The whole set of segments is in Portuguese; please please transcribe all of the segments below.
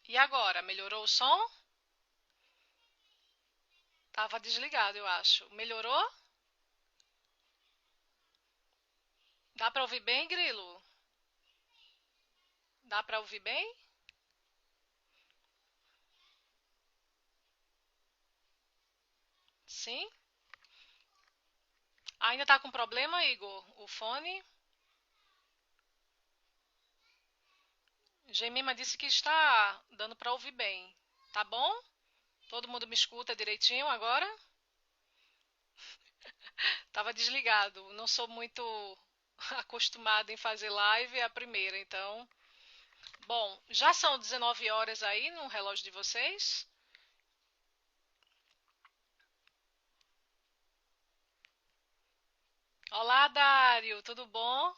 E agora, melhorou o som? Tava desligado, eu acho. Melhorou? Dá pra ouvir bem, Grilo? Dá pra ouvir bem? Sim? Ainda tá com problema, Igor? O fone? Gemima disse que está dando pra ouvir bem. Tá bom? Todo mundo me escuta direitinho agora? Tava desligado. Não sou muito acostumada em fazer live, é a primeira, então. Bom, já são 19 horas aí no relógio de vocês? Olá, Dário, tudo bom?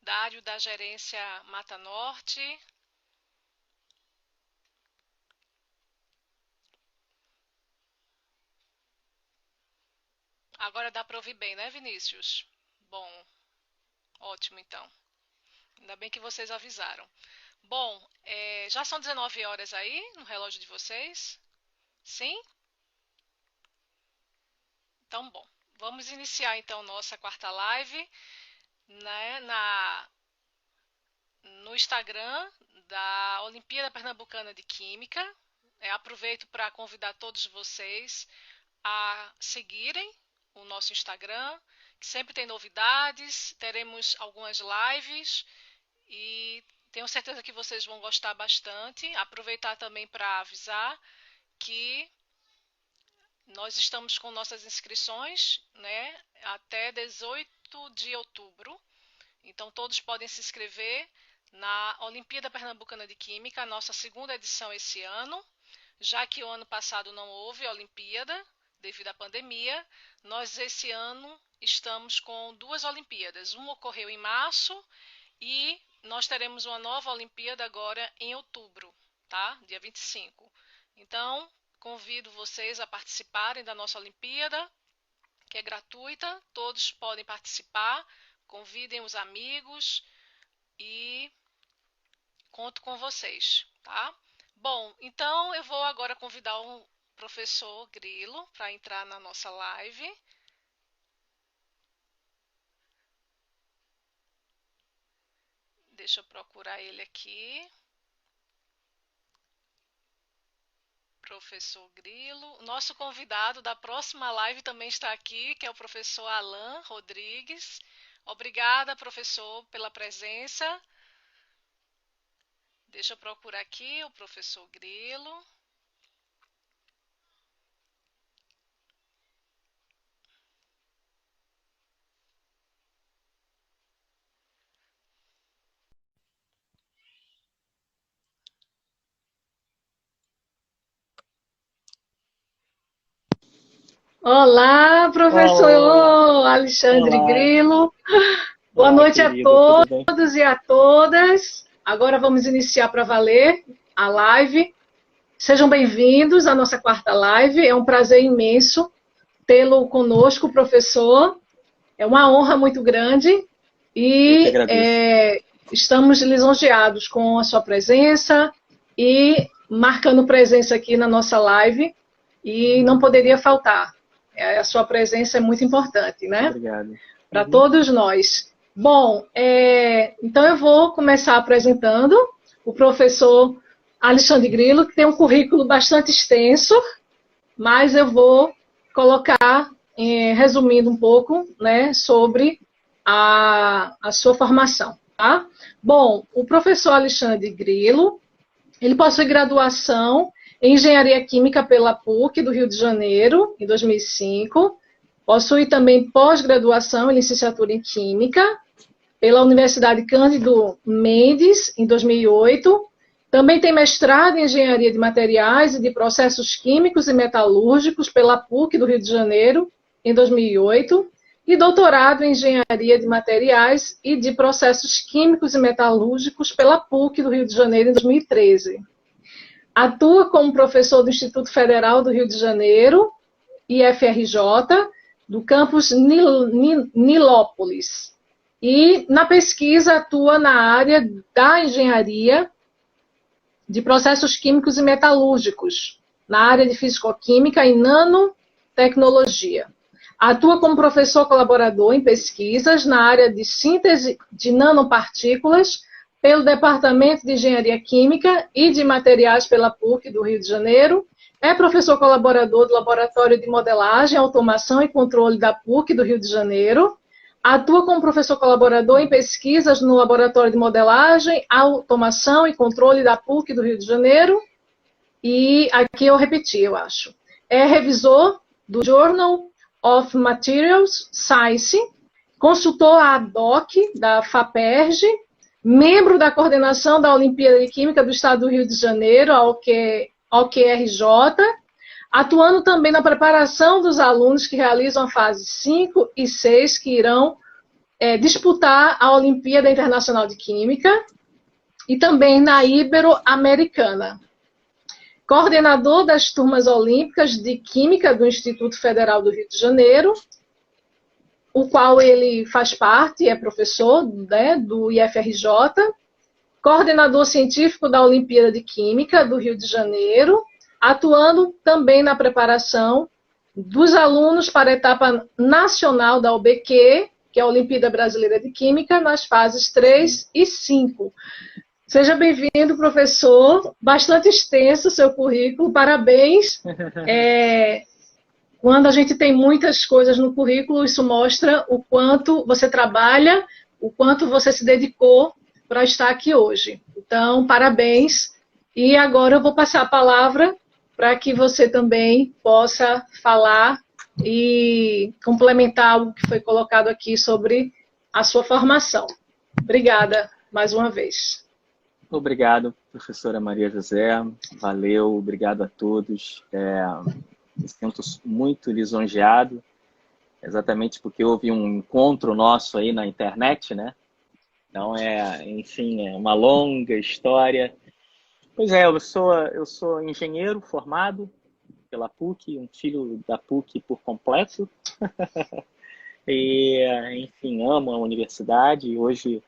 Dário da gerência Mata Norte. Agora dá para ouvir bem, né, Vinícius? Bom, ótimo então. Ainda bem que vocês avisaram. Bom, já são 19 horas aí no relógio de vocês? Sim? Então, bom. Vamos iniciar então nossa quarta live, né, no Instagram da Olimpíada Pernambucana de Química. Aproveito para convidar todos vocês a seguirem o nosso Instagram, que sempre tem novidades, teremos algumas lives e tenho certeza que vocês vão gostar bastante. Aproveitar também para avisar que nós estamos com nossas inscrições, né, até 18 de outubro. Então todos podem se inscrever na Olimpíada Pernambucana de Química, a nossa segunda edição esse ano. Já que o ano passado não houve Olimpíada, devido à pandemia, nós esse ano estamos com duas Olimpíadas. Uma ocorreu em março e nós teremos uma nova Olimpíada agora em outubro, tá? Dia 25. Então, convido vocês a participarem da nossa Olimpíada, que é gratuita, todos podem participar, convidem os amigos e conto com vocês, tá? Bom, então eu vou agora convidar o professor Grilo para entrar na nossa live. Deixa eu procurar ele aqui. Professor Grilo. Nosso convidado da próxima live também está aqui, que é o professor Alan Rodrigues. Obrigada, professor, pela presença. Deixa eu procurar aqui o professor Grilo. Olá, Olá, professor Alexandre olá, Grilo. Boa olá, noite a querido, tudo bem? todos e a todas. Agora vamos iniciar para valer a live. Sejam bem-vindos à nossa quarta live. É um prazer imenso tê-lo conosco, professor. É uma honra muito grande Eu que e agradeço. estamos lisonjeados com a sua presença e marcando presença aqui na nossa live e não poderia faltar. A sua presença é muito importante, né? Obrigado. Para todos nós. Bom, então eu vou começar apresentando o professor Alexandre Grilo, que tem um currículo bastante extenso, mas eu vou colocar, resumindo um pouco, né, sobre a sua formação. Tá? Bom, o professor Alexandre Grilo, ele possui graduação em Engenharia Química pela PUC do Rio de Janeiro, em 2005. Possui também pós-graduação em Licenciatura em Química pela Universidade Cândido Mendes, em 2008. Também tem mestrado em Engenharia de Materiais e de Processos Químicos e Metalúrgicos pela PUC do Rio de Janeiro, em 2008. E doutorado em Engenharia de Materiais e de Processos Químicos e Metalúrgicos pela PUC do Rio de Janeiro, em 2013. Atua como professor do Instituto Federal do Rio de Janeiro, IFRJ, do campus Nilópolis. E na pesquisa atua na área da engenharia de processos químicos e metalúrgicos, na área de fisicoquímica e nanotecnologia. Atua como professor colaborador em pesquisas na área de síntese de nanopartículas pelo Departamento de Engenharia Química e de Materiais pela PUC do Rio de Janeiro. É professor colaborador do Laboratório de Modelagem, Automação e Controle da PUC do Rio de Janeiro. Atua como professor colaborador em pesquisas no Laboratório de Modelagem, Automação e Controle da PUC do Rio de Janeiro. E aqui eu repeti, eu acho. É revisor do Journal of Materials Science, consultor ad hoc da FAPERJ, membro da coordenação da Olimpíada de Química do Estado do Rio de Janeiro, a OQRJ, atuando também na preparação dos alunos que realizam a fase 5 e 6, que irão disputar a Olimpíada Internacional de Química, e também na Ibero-Americana. Coordenador das turmas olímpicas de Química do Instituto Federal do Rio de Janeiro, o qual ele faz parte, é professor, né, do IFRJ, coordenador científico da Olimpíada de Química do Rio de Janeiro, atuando também na preparação dos alunos para a etapa nacional da OBQ, que é a Olimpíada Brasileira de Química, nas fases 3 e 5. Seja bem-vindo, professor. Bastante extenso o seu currículo. Parabéns. Quando a gente tem muitas coisas no currículo, isso mostra o quanto você trabalha, o quanto você se dedicou para estar aqui hoje. Então, parabéns. E agora eu vou passar a palavra para que você também possa falar e complementar o que foi colocado aqui sobre a sua formação. Obrigada mais uma vez. Obrigado, professora Maria José. Valeu, obrigado a todos. Me sinto muito lisonjeado, exatamente porque houve um encontro nosso aí na internet, né? Então, enfim, é uma longa história. Pois é, eu sou engenheiro formado pela PUC, um filho da PUC por completo. E, enfim, amo a universidade e hoje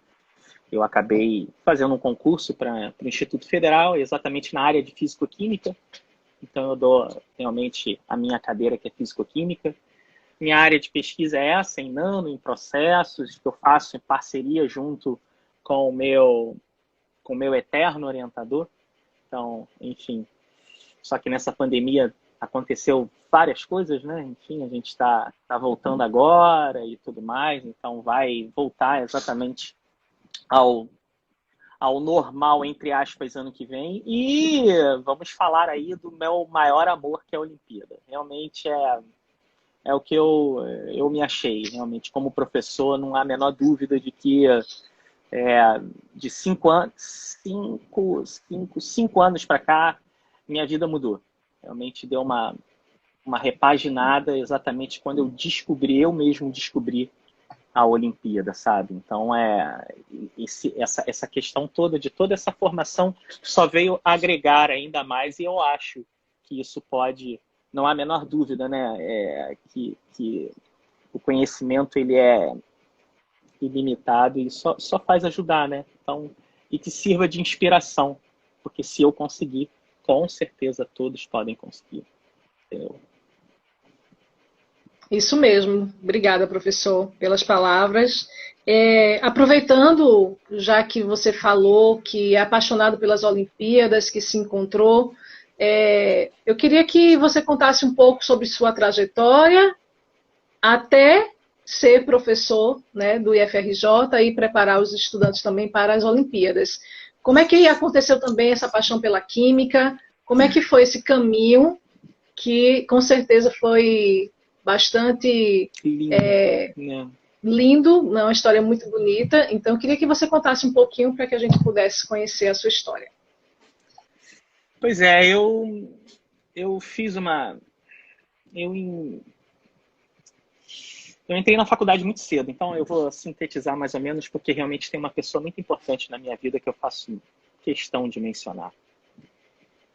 eu acabei fazendo um concurso para o Instituto Federal, exatamente na área de Físico-Química. Então, eu dou realmente a minha cadeira, que é Físico-Química. Minha área de pesquisa é essa, em nano, em processos, que eu faço em parceria junto com o meu eterno orientador. Então, enfim, só que nessa pandemia aconteceu várias coisas, né? Enfim, a gente está voltando agora e tudo mais, então vai voltar exatamente ao normal, entre aspas, ano que vem. E vamos falar aí do meu maior amor, que é a Olimpíada. Realmente é o que eu me achei. Realmente, como professor, não há a menor dúvida de que de 5 anos para cá, minha vida mudou. Realmente deu uma repaginada exatamente quando eu mesmo descobri a Olimpíada, sabe? Então, essa questão toda, de toda essa formação, só veio agregar ainda mais, e eu acho que isso pode, não há a menor dúvida, né? Que o conhecimento, ele é ilimitado e só faz ajudar, né? Então, e que sirva de inspiração, porque se eu conseguir, com certeza todos podem conseguir. Entendeu? Isso mesmo. Obrigada, professor, pelas palavras. Aproveitando, já que você falou que é apaixonado pelas Olimpíadas, que se encontrou, eu queria que você contasse um pouco sobre sua trajetória até ser professor, né, do IFRJ e preparar os estudantes também para as Olimpíadas. Como é que aconteceu também essa paixão pela química? Como é que foi esse caminho que, com certeza, foi bastante lindo, uma história muito bonita. Então, eu queria que você contasse um pouquinho para que a gente pudesse conhecer a sua história. Pois é, eu fiz eu entrei na faculdade muito cedo, então eu vou sintetizar mais ou menos, porque realmente tem uma pessoa muito importante na minha vida que eu faço questão de mencionar.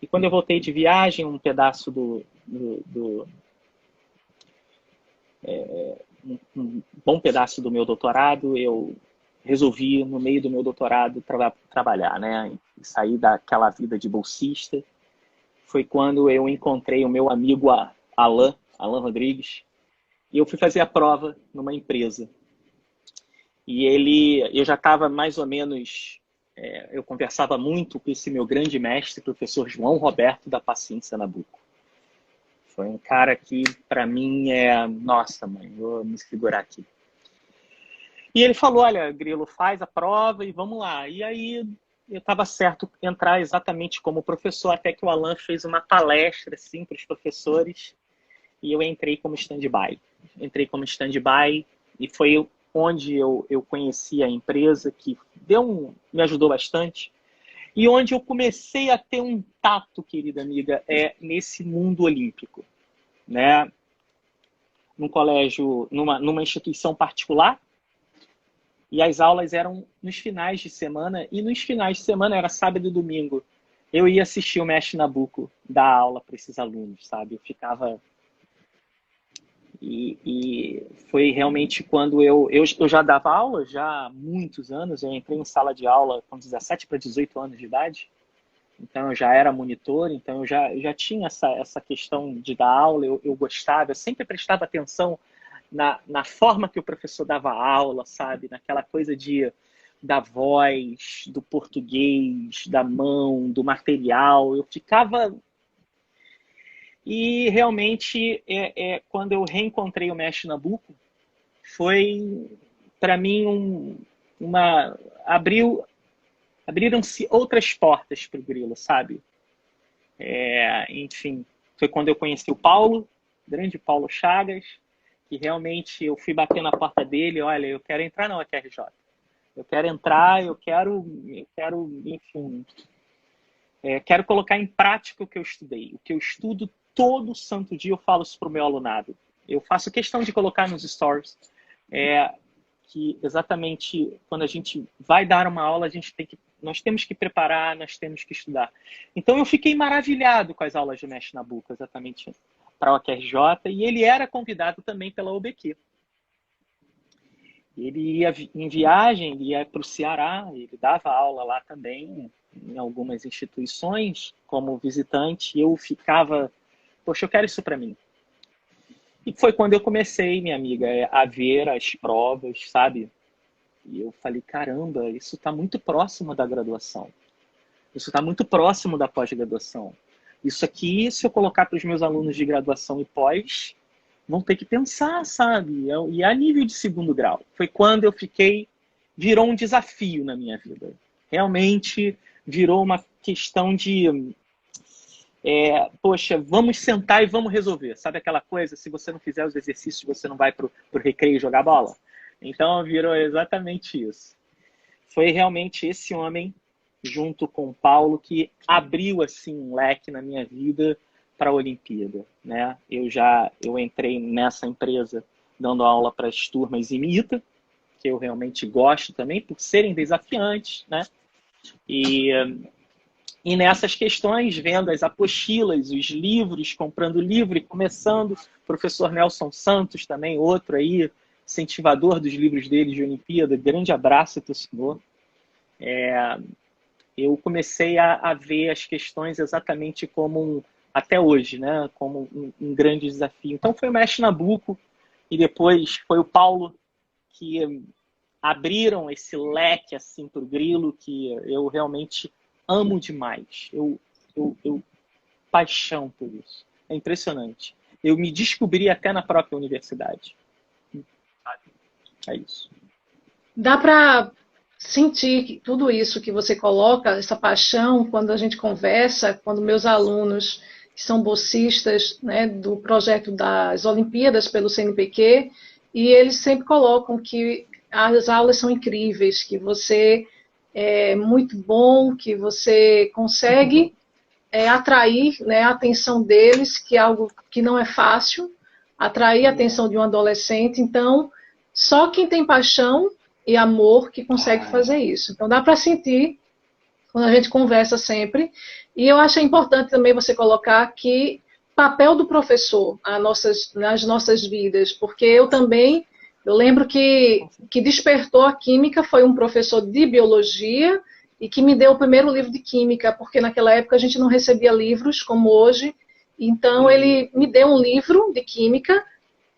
E quando eu voltei de viagem, um pedaço um bom pedaço do meu doutorado, eu resolvi, no meio do meu doutorado, trabalhar, né? Sair daquela vida de bolsista. Foi quando eu encontrei o meu amigo Alan Rodrigues, e eu fui fazer a prova numa empresa. E eu já estava mais ou menos, eu conversava muito com esse meu grande mestre, professor João Roberto da Paciência Nabuco. Foi um cara que, para mim, nossa, mãe, vou me segurar aqui. E ele falou, olha, Grilo, faz a prova e vamos lá. E aí eu estava certo entrar exatamente como professor, até que o Alan fez uma palestra assim, para os professores, e eu entrei como stand-by. Entrei como stand-by e foi onde eu conheci a empresa, que me ajudou bastante, e onde eu comecei a ter um tato, querida amiga, nesse mundo olímpico, né? Num colégio, numa instituição particular, e as aulas eram nos finais de semana, e nos finais de semana, era sábado e domingo, eu ia assistir o mestre Nabuco dar aula para esses alunos, sabe? Eu ficava... E foi realmente quando eu já dava aula, já há muitos anos, eu entrei em sala de aula com 17 para 18 anos de idade, então eu já era monitor, então eu já tinha essa questão de dar aula, eu gostava, eu sempre prestava atenção na forma que o professor dava aula, sabe? Naquela coisa da voz, do português, da mão, do material. Eu ficava... E realmente, quando eu reencontrei o mestre Nabuco, foi, para mim, abriram-se outras portas para o Grilo, sabe? Enfim, foi quando eu conheci o Paulo, grande Paulo Chagas, que realmente eu fui bater na porta dele, olha, eu quero entrar na UFRJ. Eu quero entrar, eu quero enfim, quero colocar em prática o que eu estudei. O que eu estudo todo santo dia, eu falo isso para o meu alunado. Eu faço questão de colocar nos stories que exatamente quando a gente vai dar uma aula, nós temos que preparar, nós temos que estudar. Então eu fiquei maravilhado com as aulas do mestre Nabuco, exatamente para a UFRJ, e ele era convidado também pela UBQ. Ele ia em viagem, ele ia para o Ceará, ele dava aula lá também, em algumas instituições, como visitante, e eu ficava, poxa, eu quero isso para mim. E foi quando eu comecei, minha amiga, a ver as provas, sabe? E eu falei, caramba, isso está muito próximo da graduação. Isso está muito próximo da pós-graduação. Isso aqui, se eu colocar para os meus alunos de graduação e pós, vão ter que pensar, sabe? E a nível de segundo grau. Foi quando eu virou um desafio na minha vida. Realmente virou uma questão de... poxa, vamos sentar e vamos resolver. Sabe aquela coisa, se você não fizer os exercícios, você não vai pro recreio jogar bola? Então virou exatamente isso. Foi realmente esse homem, junto com o Paulo, que abriu assim um leque na minha vida para a Olimpíada, né? Eu entrei nessa empresa dando aula para as turmas em ITA, que eu realmente gosto também, por serem desafiantes, né? E nessas questões, vendo as apostilas, os livros, comprando livro e começando, professor Nelson Santos também, outro aí, incentivador dos livros dele de Olimpíada, grande abraço para o senhor. Eu comecei a ver as questões exatamente como, até hoje, né, como um grande desafio. Então foi o mestre Nabuco e depois foi o Paulo que abriram esse leque assim, para o Grilo, que eu realmente amo demais. Eu paixão por isso. É impressionante. Eu me descobri até na própria universidade. É isso. Dá para sentir tudo isso que você coloca, essa paixão, quando a gente conversa, quando meus alunos, que são bolsistas, né, do projeto das Olimpíadas pelo CNPq, e eles sempre colocam que as aulas são incríveis, que você é muito bom, que você consegue atrair, né, a atenção deles, que é algo que não é fácil, atrair a atenção de um adolescente. Então, só quem tem paixão e amor que consegue fazer isso. Então, dá para sentir quando a gente conversa sempre. E eu acho importante também você colocar que papel do professor nas nossas vidas, porque eu também Eu lembro que despertou a química foi um professor de biologia e que me deu o primeiro livro de química, porque naquela época a gente não recebia livros como hoje. Então ele me deu um livro de química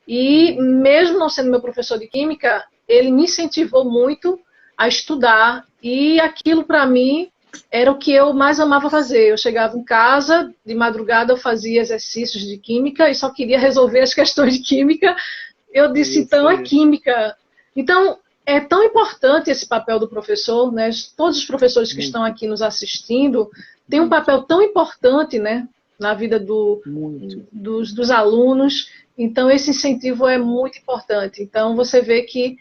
e, mesmo não sendo meu professor de química, ele me incentivou muito a estudar. E aquilo, para mim, era o que eu mais amava fazer. Eu chegava em casa, de madrugada eu fazia exercícios de química e só queria resolver as questões de química. Eu disse, então é química. Então, é tão importante esse papel do professor, né? Todos os professores que estão aqui nos assistindo têm um papel tão importante, né, na vida dos alunos. Então, esse incentivo é muito importante. Então, você vê que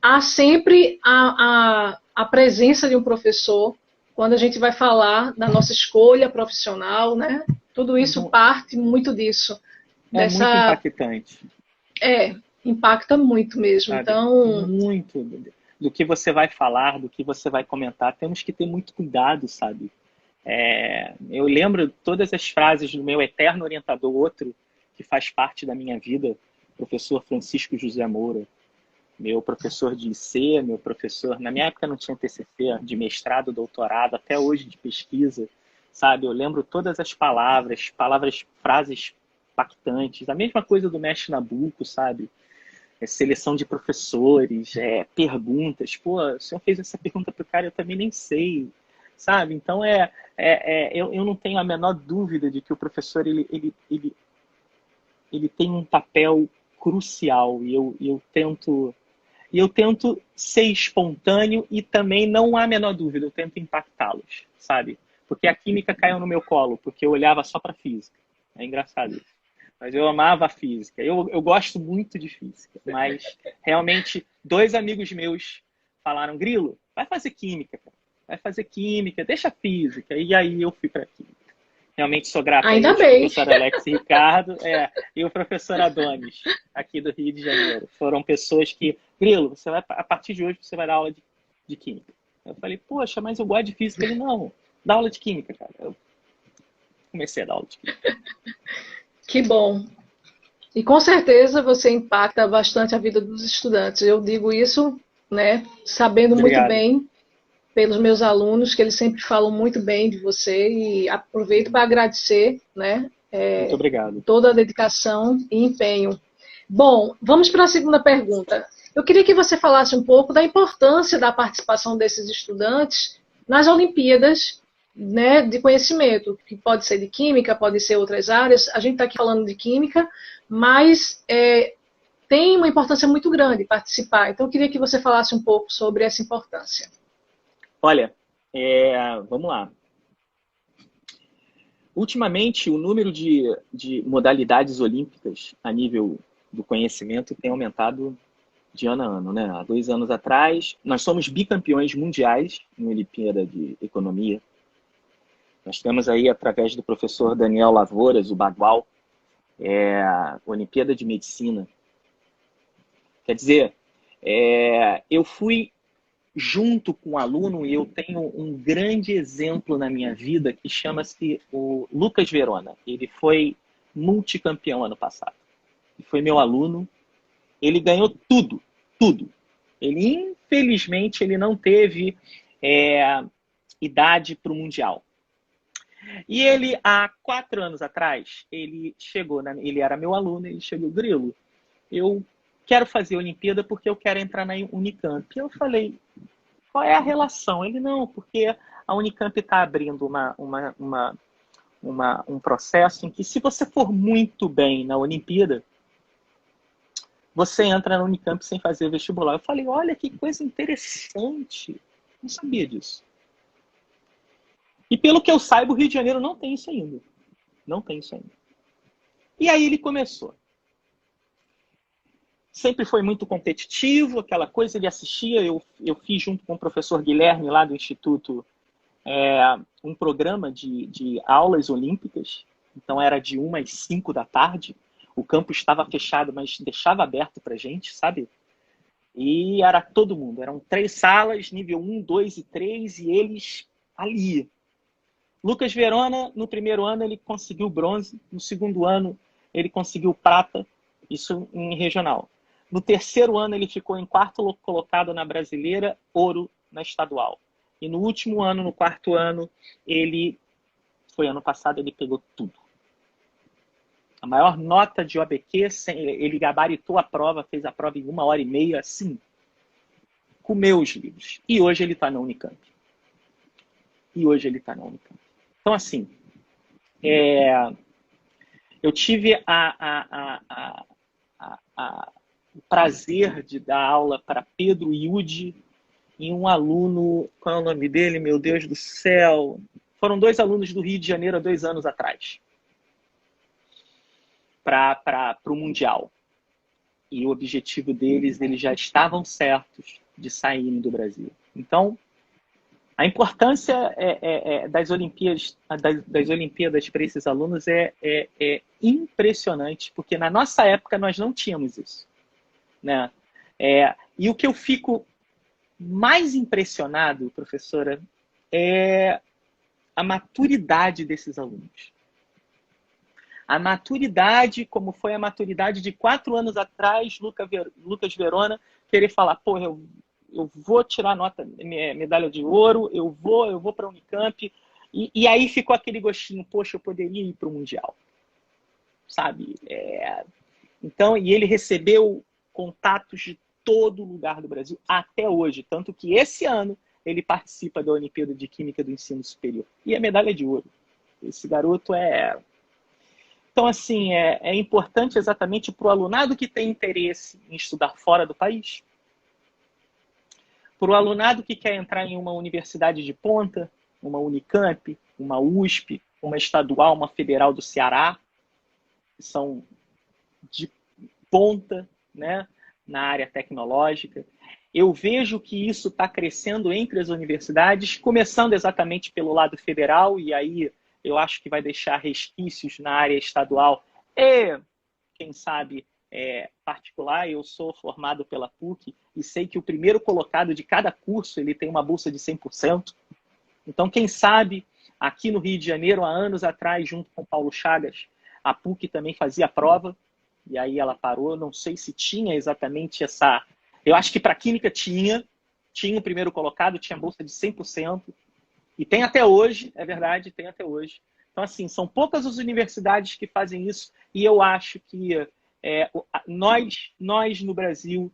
há sempre a presença de um professor quando a gente vai falar da nossa escolha profissional, né? Tudo isso parte muito disso. É muito impactante. Impacta muito mesmo. Sabe? Então, muito do que você vai falar, do que você vai comentar, temos que ter muito cuidado, sabe? Eu lembro todas as frases do meu eterno orientador, outro que faz parte da minha vida, professor Francisco José Moura, meu professor de IC, meu professor, na minha época não tinha TCC, de mestrado, doutorado, até hoje de pesquisa, sabe? Eu lembro todas as palavras, frases impactantes, a mesma coisa do mestre Nabuco, sabe? Seleção de professores, perguntas, pô, o senhor fez essa pergunta pro cara, eu também nem sei, sabe? Então, eu não tenho a menor dúvida de que o professor, ele tem um papel crucial, e eu tento ser espontâneo e também não há a menor dúvida, eu tento impactá-los, sabe? Porque a química caiu no meu colo, porque eu olhava só para física. É engraçado isso. Mas eu amava a física. Eu gosto muito de física, mas realmente 2 amigos meus falaram, Grilo, vai fazer química, cara. Vai fazer química, deixa a física. E aí eu fui para química. Realmente sou grato ainda ao bem. professor Alex e Ricardo e o professor Adonis, aqui do Rio de Janeiro. Foram pessoas que, Grilo, a partir de hoje você vai dar aula de química. Eu falei, poxa, mas eu gosto de física. Ele, não, dá aula de química, cara. Eu comecei a dar aula de química. Que bom. E com certeza você impacta bastante a vida dos estudantes. Eu digo isso, né, sabendo Obrigado. muito bem pelos meus alunos, que eles sempre falam muito bem de você, e aproveito para agradecer, né, muito obrigado. toda a dedicação e empenho. Bom, vamos para a segunda pergunta. Eu queria que você falasse um pouco da importância da participação desses estudantes nas Olimpíadas, né, de conhecimento, que pode ser de química, pode ser outras áreas. A gente está aqui falando de química, mas tem uma importância muito grande participar. Então, eu queria que você falasse um pouco sobre essa importância. Olha, vamos lá. Ultimamente, o número de modalidades olímpicas a nível do conhecimento tem aumentado de ano a ano, né? Há 2 anos atrás, nós somos bicampeões mundiais em Olimpíada de Economia. Nós temos aí, através do professor Daniel Lavouras, o Bagual, a Olimpíada de Medicina. Quer dizer, eu fui junto com o aluno, e eu tenho um grande exemplo na minha vida que chama-se o Lucas Verona. Ele foi multicampeão ano passado. Ele foi meu aluno. Ele ganhou tudo, tudo. Ele, infelizmente, ele não teve idade para o Mundial. E ele, há 4 anos atrás, ele chegou, ele era meu aluno, ele chegou, Grilo, eu quero fazer a Olimpíada porque eu quero entrar na Unicamp. E eu falei, qual é a relação? Ele, não, porque a Unicamp está abrindo um processo em que, se você for muito bem na Olimpíada, você entra na Unicamp sem fazer vestibular. Eu falei, olha que coisa interessante. Não sabia disso. E pelo que eu saiba, o Rio de Janeiro não tem isso ainda. Não tem isso ainda. E aí ele começou. Sempre foi muito competitivo, aquela coisa, ele assistia, eu fiz junto com o professor Guilherme, lá do Instituto, um programa de aulas olímpicas. Então era de 1 às 5 da tarde. O campus estava fechado, mas deixava aberto para gente, sabe? E era todo mundo. Eram 3 salas, nível 1, 2 e 3, e eles ali. Lucas Verona, no primeiro ano, ele conseguiu bronze. No segundo ano, ele conseguiu prata. Isso em regional. No terceiro ano, ele ficou em quarto colocado na brasileira, ouro na estadual. E no último ano, no quarto ano, foi ano passado, ele pegou tudo. A maior nota de OABQ, ele gabaritou a prova, fez a prova em 1h30, assim, comeu os livros. E hoje ele está na Unicamp. Então, assim, eu tive o prazer de dar aula para Pedro Yudi e um aluno, qual é o nome dele? Meu Deus do céu! Foram 2 alunos do Rio de Janeiro há 2 anos atrás, para o Mundial. E o objetivo deles, eles já estavam certos de saírem do Brasil. Então, a importância das Olimpíadas para esses alunos é impressionante, porque na nossa época nós não tínhamos isso, né? E o que eu fico mais impressionado, professora, é a maturidade desses alunos. A maturidade, como foi a maturidade de 4 anos atrás, Lucas Verona, querer falar, pô, eu vou tirar medalha de ouro, eu vou para a Unicamp, e aí ficou aquele gostinho, poxa, eu poderia ir para o Mundial, sabe? Então, e ele recebeu contatos de todo lugar do Brasil até hoje, tanto que esse ano ele participa da Olimpíada de Química do Ensino Superior, e a medalha de ouro. Esse garoto Então, assim, é importante exatamente para o alunado que tem interesse em estudar fora do país, para o alunado que quer entrar em uma universidade de ponta, uma Unicamp, uma USP, uma estadual, uma federal do Ceará, que são de ponta, né, na área tecnológica. Eu vejo que isso está crescendo entre as universidades, começando exatamente pelo lado federal, e aí eu acho que vai deixar resquícios na área estadual e, quem sabe, particular. Eu sou formado pela PUC e sei que o primeiro colocado de cada curso ele tem uma bolsa de 100%. Então, quem sabe, aqui no Rio de Janeiro, há anos atrás, junto com Paulo Chagas, a PUC também fazia a prova, e aí ela parou. Não sei se tinha exatamente essa... Eu acho que para Química tinha o primeiro colocado, tinha bolsa de 100%. E tem até hoje, é verdade, tem até hoje. Então, assim, são poucas as universidades que fazem isso, e eu acho que nós no Brasil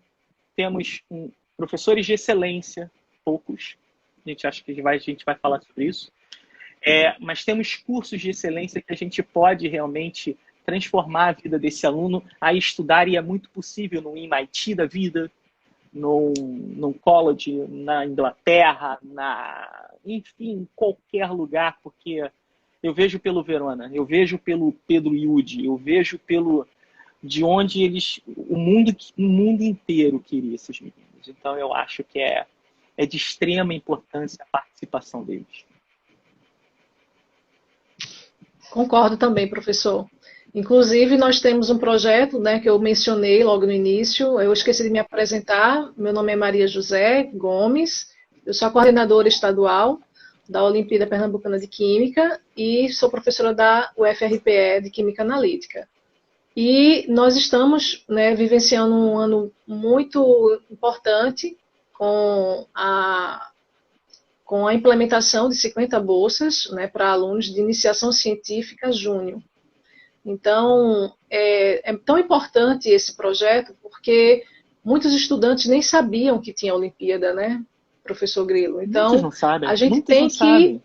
temos professores de excelência, poucos, a gente vai falar sobre isso, mas temos cursos de excelência que a gente pode realmente transformar a vida desse aluno a estudar, e é muito possível no MIT da vida, num college na Inglaterra, enfim, em qualquer lugar, porque eu vejo pelo Verona, eu vejo pelo Pedro Yudi, eu vejo de onde o mundo inteiro queria esses meninos. Então eu acho que é de extrema importância a participação deles. Concordo também, professor. Inclusive, nós temos um projeto, né, que eu mencionei logo no início. Eu esqueci de me apresentar. Meu nome é Maria José Gomes. Eu sou a coordenadora estadual da Olimpíada Pernambucana de Química e sou professora da UFRPE de Química Analítica. E nós estamos, né, vivenciando um ano muito importante com a implementação de 50 bolsas, né, para alunos de iniciação científica júnior. Então, é tão importante esse projeto porque muitos estudantes nem sabiam que tinha Olimpíada, né, professor Grilo? Então, muitos não sabem. A gente tem que...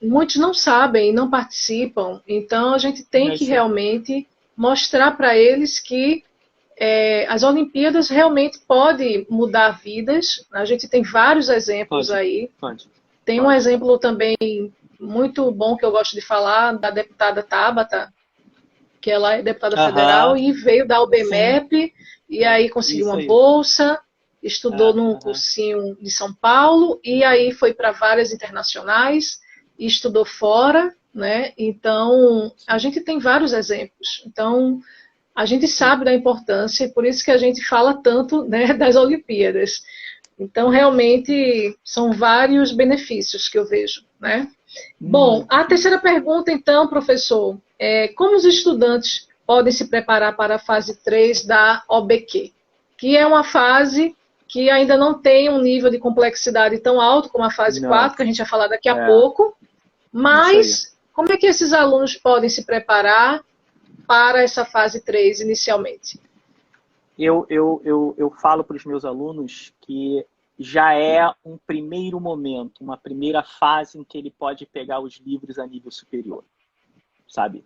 Muitos não sabem e não participam, então a gente tem que realmente mostrar para eles que as Olimpíadas realmente podem mudar vidas. A gente tem vários exemplos aí. Tem um exemplo também muito bom que eu gosto de falar, da deputada Tabata, que ela é deputada federal e veio da UBMEP, e aí conseguiu uma bolsa, estudou num cursinho de São Paulo, e aí foi para várias internacionais, e estudou fora, né? Então, a gente tem vários exemplos. Então, a gente sabe da importância, e por isso que a gente fala tanto, né, das Olimpíadas. Então, realmente, são vários benefícios que eu vejo, né? Bom, a terceira pergunta, então, professor, como os estudantes podem se preparar para a fase 3 da OBQ? que é uma fase que ainda não tem um nível de complexidade tão alto como a fase 4, que a gente vai falar daqui a pouco. Mas como é que esses alunos podem se preparar para essa fase 3 inicialmente? Eu falo para os meus alunos que já é um primeiro momento, uma primeira fase em que ele pode pegar os livros a nível superior, sabe?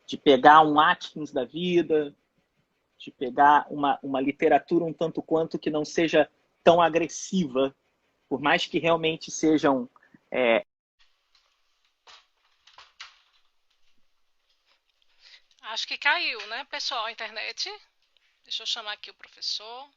De pegar um Atkins da vida, de pegar uma literatura um tanto quanto que não seja tão agressiva, por mais que realmente sejam... Acho que caiu, né, pessoal, a internet. Deixa eu chamar aqui o professor.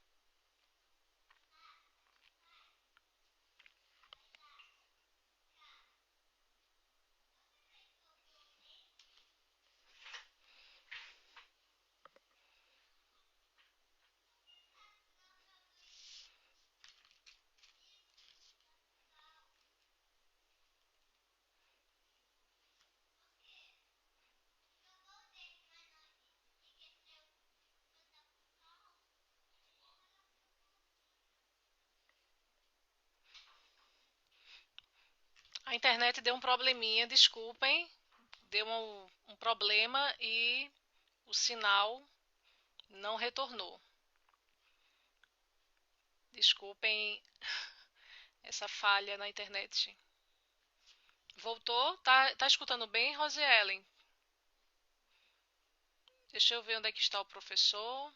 A internet deu um probleminha, desculpem. Deu um problema e o sinal não retornou. Desculpem essa falha na internet. Voltou? Tá escutando bem, Rosielen? Deixa eu ver onde é que está o professor.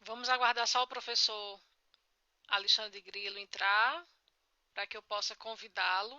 Vamos aguardar só o professor Alexandre Grilo entrar, para que eu possa convidá-lo.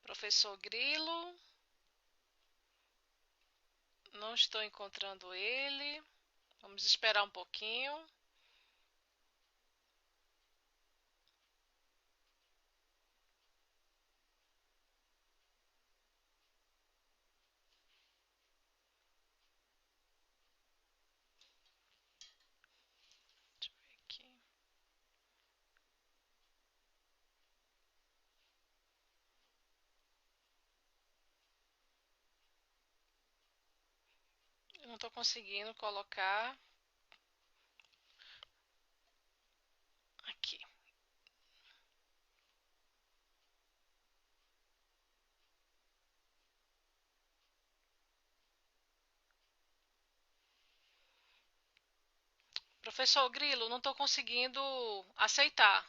Professor Grilo. Não estou encontrando ele. Vamos esperar um pouquinho. Deixa eu ver aqui. Eu não estou conseguindo colocar aqui. Professor Grilo, não estou conseguindo aceitar.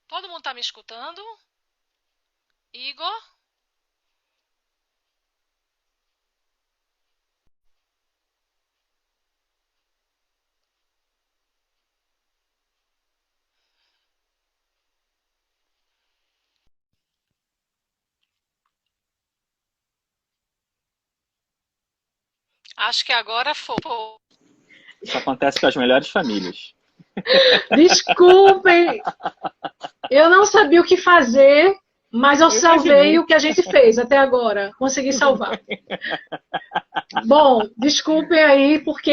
Todo mundo está me escutando? Igor? Acho que agora foi. Isso acontece com as melhores famílias. Desculpem, eu não sabia o que fazer, mas eu salvei o que a gente fez até agora. Consegui salvar. Bom, desculpem aí, porque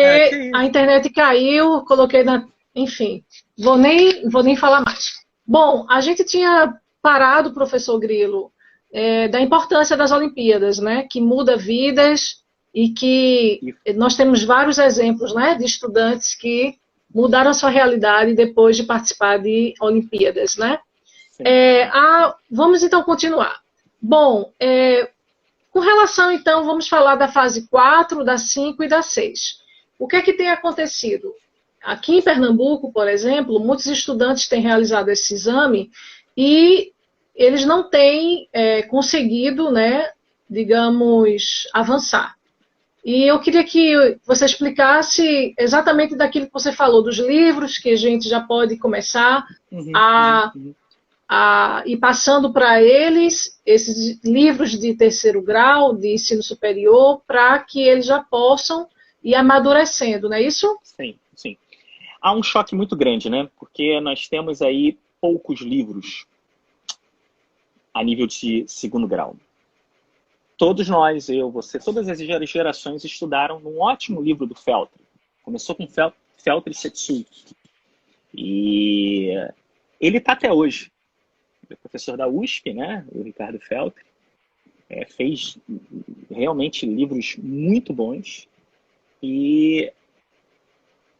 a internet caiu, coloquei na... Enfim, vou nem falar mais. Bom, a gente tinha parado, professor Grilo, da importância das Olimpíadas, né? Que muda vidas e que nós temos vários exemplos, né, de estudantes que mudaram a sua realidade depois de participar de Olimpíadas, né? Vamos então continuar. Bom, com relação então, vamos falar da fase 4, da 5 e da 6. O que é que tem acontecido? Aqui em Pernambuco, por exemplo, muitos estudantes têm realizado esse exame e eles não têm conseguido, né, digamos, avançar. E eu queria que você explicasse exatamente daquilo que você falou, dos livros que a gente já pode começar a ir passando para eles, esses livros de terceiro grau, de ensino superior, para que eles já possam ir amadurecendo, não é isso? Sim, sim. Há um choque muito grande, né? Porque nós temos aí poucos livros a nível de segundo grau. Todos nós, eu, você, todas as gerações estudaram num ótimo livro do Feltri. Começou com Feltri Setsui. E ele está até hoje. Ele é professor da USP, né? O Ricardo Feltri. Fez realmente livros muito bons. E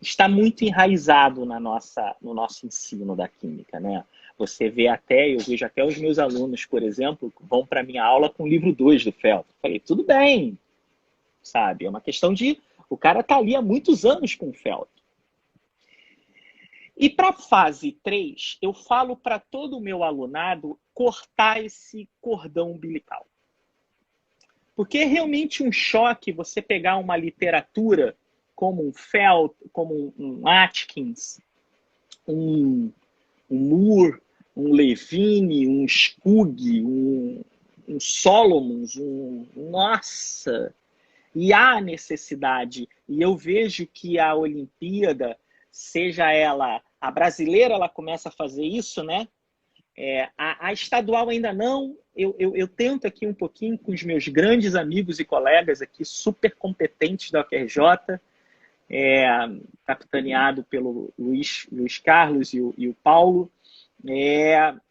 está muito enraizado no nosso ensino da química, né? Você vê eu vejo até os meus alunos, por exemplo, vão para a minha aula com o livro 2 do Feltri. Falei, tudo bem, sabe? É uma questão de... O cara está ali há muitos anos com o Feltri. E para a fase 3, eu falo para todo o meu alunado cortar esse cordão umbilical. Porque é realmente um choque você pegar uma literatura como um Feltri, como um Atkins, um Moore, um Levine, um Skugg, um Solomons, nossa! E há necessidade. E eu vejo que a Olimpíada, seja ela a brasileira, ela começa a fazer isso, né? A estadual ainda não. Eu tento aqui um pouquinho com os meus grandes amigos e colegas aqui, super competentes da UFRJ, capitaneado pelo Luiz Carlos e o Paulo,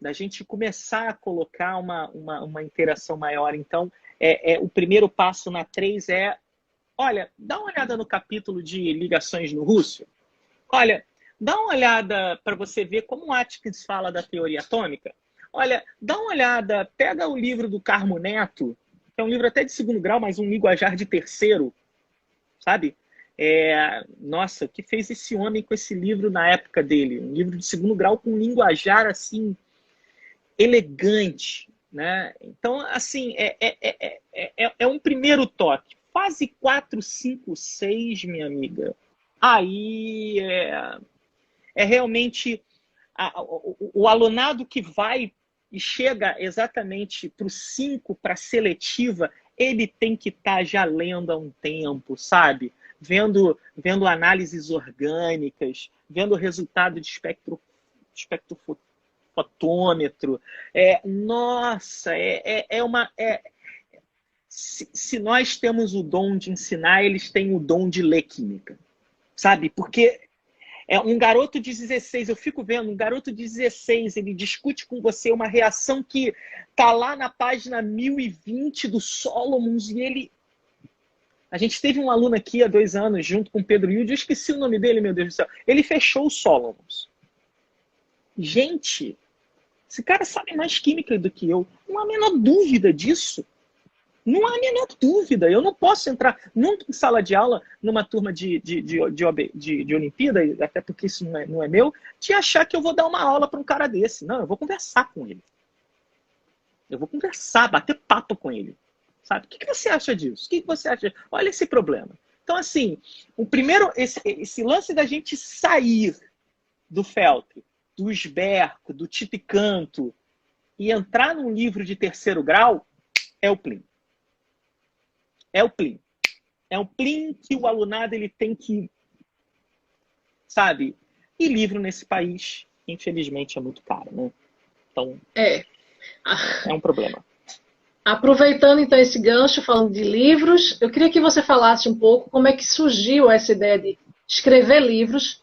da gente começar a colocar uma interação maior. Então, o primeiro passo na 3 olha, dá uma olhada no capítulo de ligações no Russell. Olha, dá uma olhada para você ver como Atkins fala da teoria atômica. Olha, dá uma olhada, pega o livro do Carmo Neto, que é um livro até de segundo grau, mas um linguajar de terceiro, sabe? Nossa, o que fez esse homem com esse livro na época dele? Um livro de segundo grau com um linguajar, assim, elegante, né? Então, assim, é um primeiro toque. Fase 4, 5, 6, minha amiga, aí realmente o alunado que vai e chega exatamente para o 5, para a seletiva, ele tem que estar já lendo há um tempo, sabe? Vendo análises orgânicas, vendo o resultado de espectrofotômetro. Nossa, se nós temos o dom de ensinar, eles têm o dom de ler química, sabe? Porque um garoto de 16, eu fico vendo, um garoto de 16, ele discute com você uma reação que tá lá na página 1020 do Solomons e ele... A gente teve um aluno aqui há 2 anos, junto com o Pedro Hilde, eu esqueci o nome dele, meu Deus do céu. Ele fechou o Solomons. Gente, esse cara sabe mais química do que eu. Não há a menor dúvida disso. Não há a menor dúvida. Eu não posso entrar numa sala de aula, numa turma de Olimpíada, até porque isso não é meu, de achar que eu vou dar uma aula para um cara desse. Não, eu vou conversar com ele. Eu vou conversar, bater papo com ele. Sabe? O que você acha disso? O que você acha? Olha esse problema. Então, assim, o primeiro, esse lance da gente sair do Feltri, do Sberco, do Tito e Canto, e entrar num livro de terceiro grau, é o Plin. É o Plin. É o Plin que o alunado ele tem que, sabe? E livro nesse país, infelizmente, é muito caro, né? Então, é um problema. Aproveitando então esse gancho, falando de livros, eu queria que você falasse um pouco como é que surgiu essa ideia de escrever livros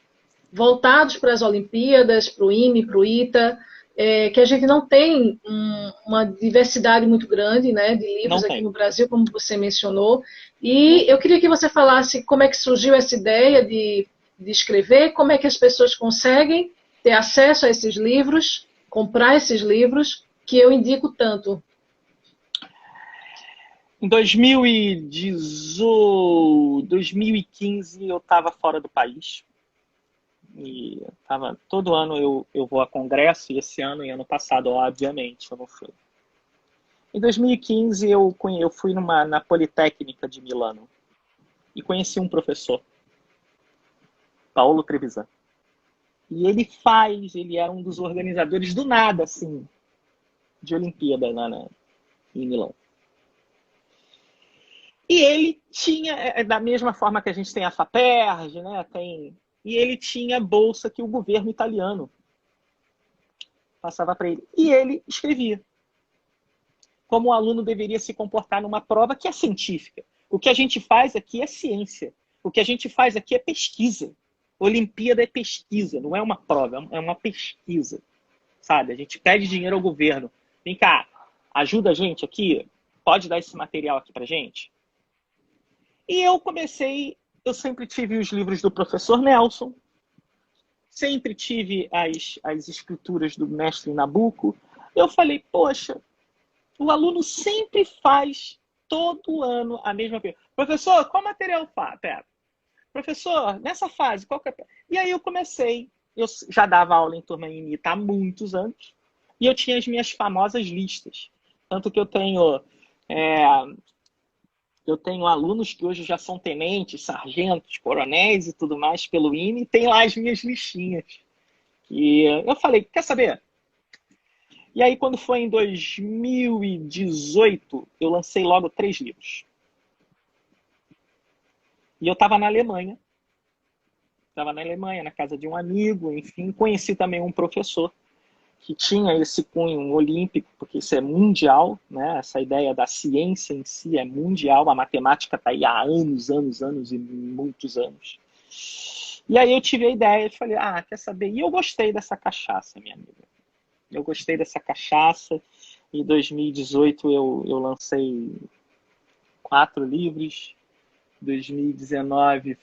voltados para as Olimpíadas, para o IME, para o ITA, que a gente não tem uma diversidade muito grande, né, de livros Não aqui tem. no Brasil, como você mencionou. E eu queria que você falasse como é que surgiu essa ideia de escrever, como é que as pessoas conseguem ter acesso a esses livros, comprar esses livros, que eu indico tanto. Em 2018, 2015 eu estava fora do país. E todo ano eu vou a congresso, e esse ano e ano passado, obviamente, eu não fui. Em 2015 eu fui na Politécnica de Milano e conheci um professor, Paulo Trevisan. E ele era um dos organizadores do nada, assim, de Olimpíada em Milão. E ele tinha, da mesma forma que a gente tem a FAPERJ, né, e ele tinha bolsa que o governo italiano passava para ele. E ele escrevia como o aluno deveria se comportar numa prova que é científica. O que a gente faz aqui é ciência. O que a gente faz aqui é pesquisa. Olimpíada é pesquisa, não é uma prova, é uma pesquisa. Sabe? A gente pede dinheiro ao governo. Vem cá, ajuda a gente aqui, pode dar esse material aqui pra gente? E eu sempre tive os livros do professor Nelson, sempre tive as escrituras do mestre Nabucco. Eu falei, poxa, o aluno sempre faz todo ano a mesma pergunta. Professor, qual material pega? Professor, nessa fase, qual que é? E aí eu já dava aula em turma INITA há muitos anos, e eu tinha as minhas famosas listas. Tanto que eu tenho alunos que hoje já são tenentes, sargentos, coronéis e tudo mais pelo INE, e tem lá as minhas listinhas. E eu falei, quer saber? E aí, quando foi em 2018, eu lancei logo 3 livros. E eu estava na Alemanha. Na casa de um amigo, enfim. Conheci também um professor que tinha esse cunho olímpico, porque isso é mundial, né? Essa ideia da ciência em si é mundial. A matemática está aí há anos e muitos anos. E aí eu tive a ideia e falei, quer saber? E eu gostei dessa cachaça, minha amiga. Eu gostei dessa cachaça. Em 2018 eu lancei 4 livros. 2019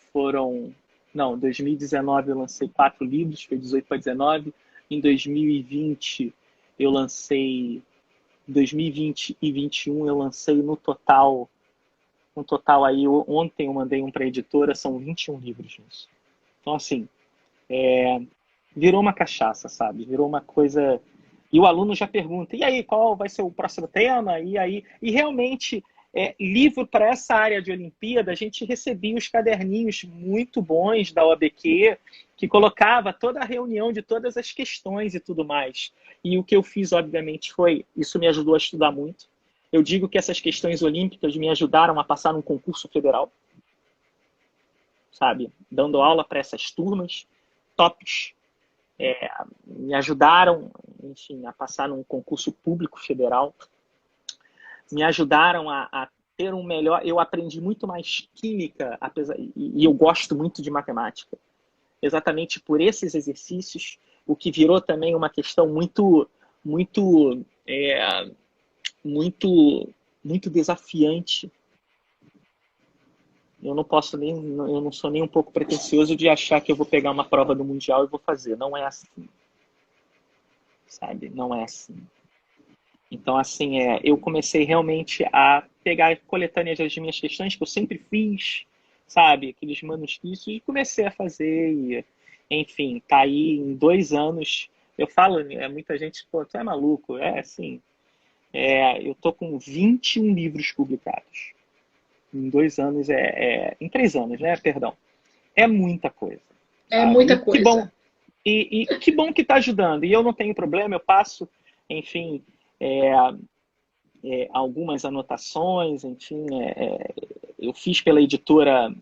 eu lancei 4 livros, foi 18 para 19. Em 2020 eu lancei 2020 e 21 eu lancei no total aí, ontem eu mandei um para a editora, são 21 livros nisso. Então assim, virou uma cachaça, sabe? Virou uma coisa. E o aluno já pergunta, e aí, qual vai ser o próximo tema? E realmente, livro para essa área de Olimpíada, a gente recebia os caderninhos muito bons da OABQ, que colocava toda a reunião de todas as questões e tudo mais. E o que eu fiz, obviamente, isso me ajudou a estudar muito. Eu digo que essas questões olímpicas me ajudaram a passar num concurso federal, sabe? Dando aula para essas turmas, tops. Me ajudaram, enfim, a passar num concurso público federal, me ajudaram a ter um melhor. Eu aprendi muito mais química, e eu gosto muito de matemática, exatamente por esses exercícios, o que virou também uma questão muito desafiante. Eu não sou nem um pouco pretensioso de achar que eu vou pegar uma prova do Mundial e vou fazer. Não é assim. Sabe? Não é assim. Então, assim, eu comecei realmente a pegar coletâneas das minhas questões, que eu sempre fiz, sabe? Aqueles manuscritos, e comecei a fazer. E, enfim, tá aí em 2 anos. Eu falo, muita gente, pô, tu é maluco. Assim, eu tô com 21 livros publicados. Em 2 anos, em 3 anos, né? Perdão. É muita coisa. É Sabe? muita E que bom. coisa. E que bom que está ajudando. E eu não tenho problema, eu passo, enfim, algumas anotações, enfim, eu fiz pela editora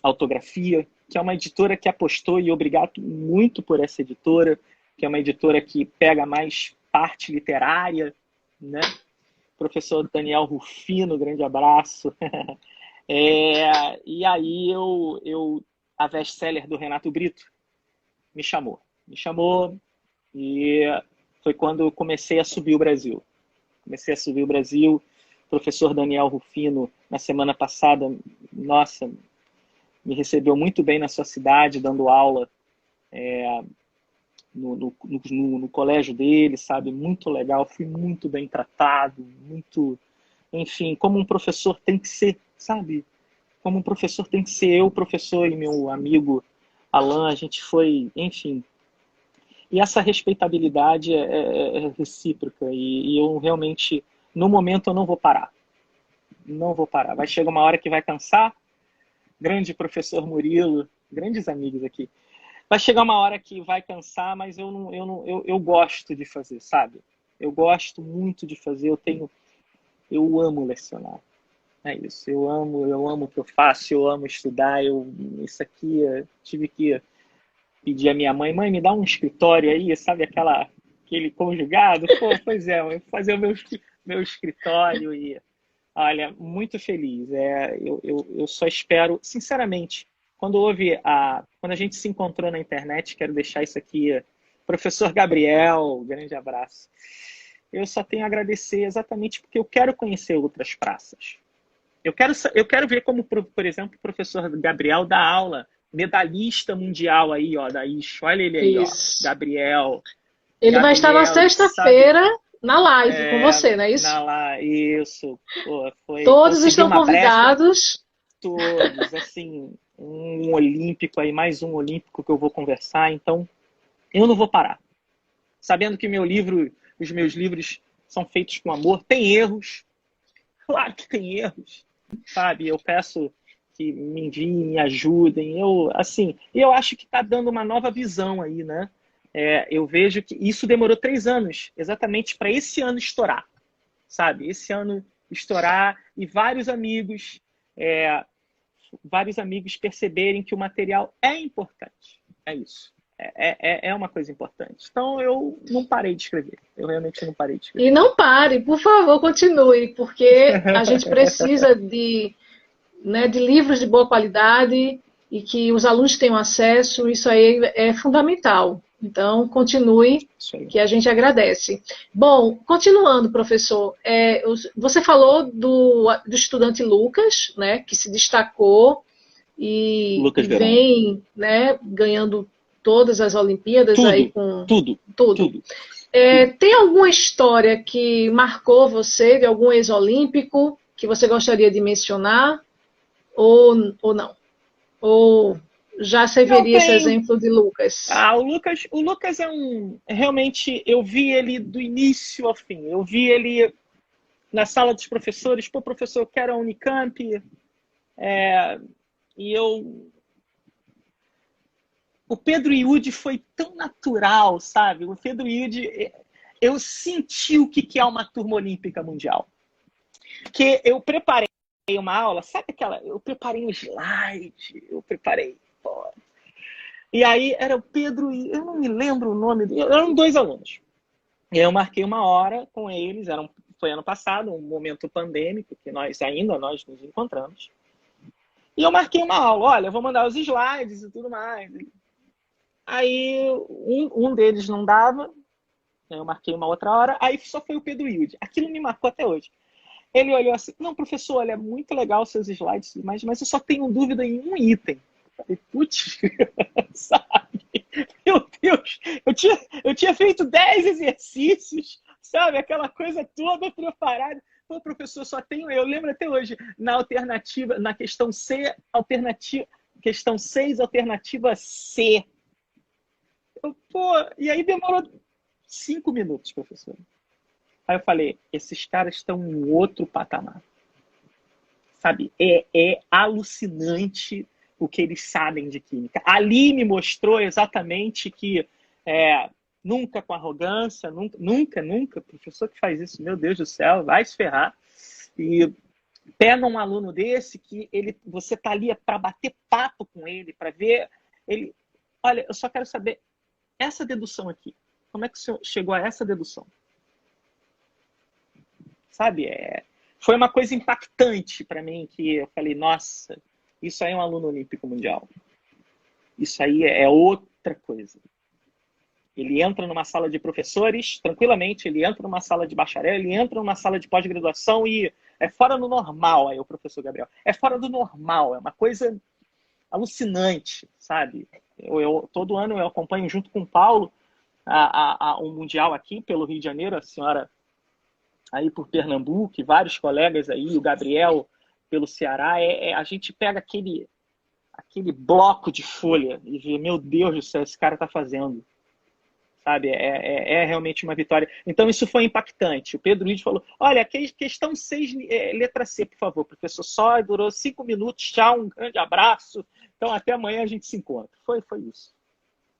Autografia, que é uma editora que apostou, e obrigado muito por essa editora, que é uma editora que pega mais parte literária, né? Professor Daniel Rufino, grande abraço. E aí a best-seller do Renato Brito me chamou. Me chamou e foi quando eu comecei a subir o Brasil. Comecei a subir o Brasil. O professor Daniel Rufino, na semana passada, nossa, me recebeu muito bem na sua cidade, dando aula no colégio dele, sabe? Muito legal, fui muito bem tratado, muito... Enfim, como um professor tem que ser, sabe? Como um professor tem que ser. Eu, professor, e meu amigo Alan, a gente foi, enfim... E essa respeitabilidade é recíproca. E eu realmente, no momento, eu não vou parar. Não vou parar. Vai chegar uma hora que vai cansar. Grande professor Murilo, grandes amigos aqui. Vai chegar uma hora que vai cansar, mas eu gosto de fazer, sabe? Eu gosto muito de fazer. Eu amo lecionar. É isso. Eu amo o que eu faço. Eu amo estudar. Isso aqui, eu tive que pedir à minha mãe, me dá um escritório aí, sabe, aquele conjugado? Pô, pois é, eu vou fazer o meu escritório e, olha, muito feliz. Eu só espero, sinceramente, quando a gente se encontrou na internet, quero deixar isso aqui, professor Gabriel, grande abraço. Eu só tenho a agradecer exatamente porque eu quero conhecer outras praças. Eu quero ver como, por exemplo, o professor Gabriel dá aula, medalhista mundial aí, ó, da ISH. Olha ele aí, Isso. ó, Gabriel. Ele vai estar na sexta-feira na live com você, não é isso? Isso. Pô, todos estão convidados. Todos, assim, um olímpico aí, mais um olímpico que eu vou conversar, então eu não vou parar. Sabendo que os meus livros são feitos com amor, tem erros, claro que tem erros, sabe? Eu peço que me enviem, me ajudem. Eu acho que está dando uma nova visão aí, né? Eu vejo que isso demorou 3 anos, exatamente para esse ano estourar, sabe? Esse ano estourar e vários amigos perceberem que o material é importante. É isso. É uma coisa importante. Então, eu não parei de escrever. Eu realmente não parei de escrever. E não pare, por favor, continue, porque a gente precisa de livros de boa qualidade e que os alunos tenham acesso, isso aí é fundamental. Então, continue, que a gente agradece. Bom, continuando, professor, você falou do estudante Lucas, né, que se destacou e vem, né, ganhando todas as Olimpíadas aí com tudo. Tem alguma história que marcou você de algum ex-olímpico que você gostaria de mencionar? Ou não? Ou já serviria esse exemplo de Lucas? O Lucas realmente, eu vi ele do início ao fim. Eu vi ele na sala dos professores. Pô, professor, eu quero a Unicamp. O Pedro Iude foi tão natural, sabe? O Pedro Iude, eu senti o que é uma turma olímpica mundial. Que eu preparei uma aula, sabe aquela? Eu preparei um slide, pô. E aí era o Pedro, eu não me lembro o nome dele, eram 2 alunos. E eu marquei uma hora com eles, foi ano passado, um momento pandêmico, que nós nos encontramos. E eu marquei uma aula, olha, eu vou mandar os slides e tudo mais. Aí um deles não dava, eu marquei uma outra hora, aí só foi o Pedro Iude. Aquilo me marcou até hoje. Ele olhou assim, não, professor, olha, é muito legal os seus slides, mas eu só tenho dúvida em um item. Eu falei, putz, sabe? Meu Deus, eu tinha feito 10 exercícios, sabe? Aquela coisa toda preparada. Pô, professor, só tenho, eu lembro até hoje, na questão C, questão 6, alternativa C. E aí demorou 5 minutos, professor. Aí eu falei, esses caras estão em outro patamar. Sabe? É alucinante o que eles sabem de química. Ali me mostrou exatamente que nunca com arrogância, nunca, professor que faz isso, meu Deus do céu, vai se ferrar. E pega um aluno desse que você está ali para bater papo com ele, para ver ele. Olha, eu só quero saber essa dedução aqui. Como é que o senhor chegou a essa dedução? Sabe? Foi uma coisa impactante para mim, que eu falei, nossa, isso aí é um aluno olímpico mundial. Isso aí é outra coisa. Ele entra numa sala de professores, tranquilamente, ele entra numa sala de bacharel, ele entra numa sala de pós-graduação e é fora do normal, aí o professor Gabriel. É fora do normal, é uma coisa alucinante, sabe? Todo ano eu acompanho junto com o Paulo um Mundial aqui pelo Rio de Janeiro, a senhora aí por Pernambuco, e vários colegas aí, o Gabriel pelo Ceará, a gente pega aquele bloco de folha e vê, meu Deus do céu, esse cara está fazendo. Sabe? É realmente uma vitória. Então, isso foi impactante. O Pedro Luiz falou, olha, questão 6, letra C, por favor, professor. Só durou 5 minutos, tchau, um grande abraço. Então, até amanhã a gente se encontra. Foi isso.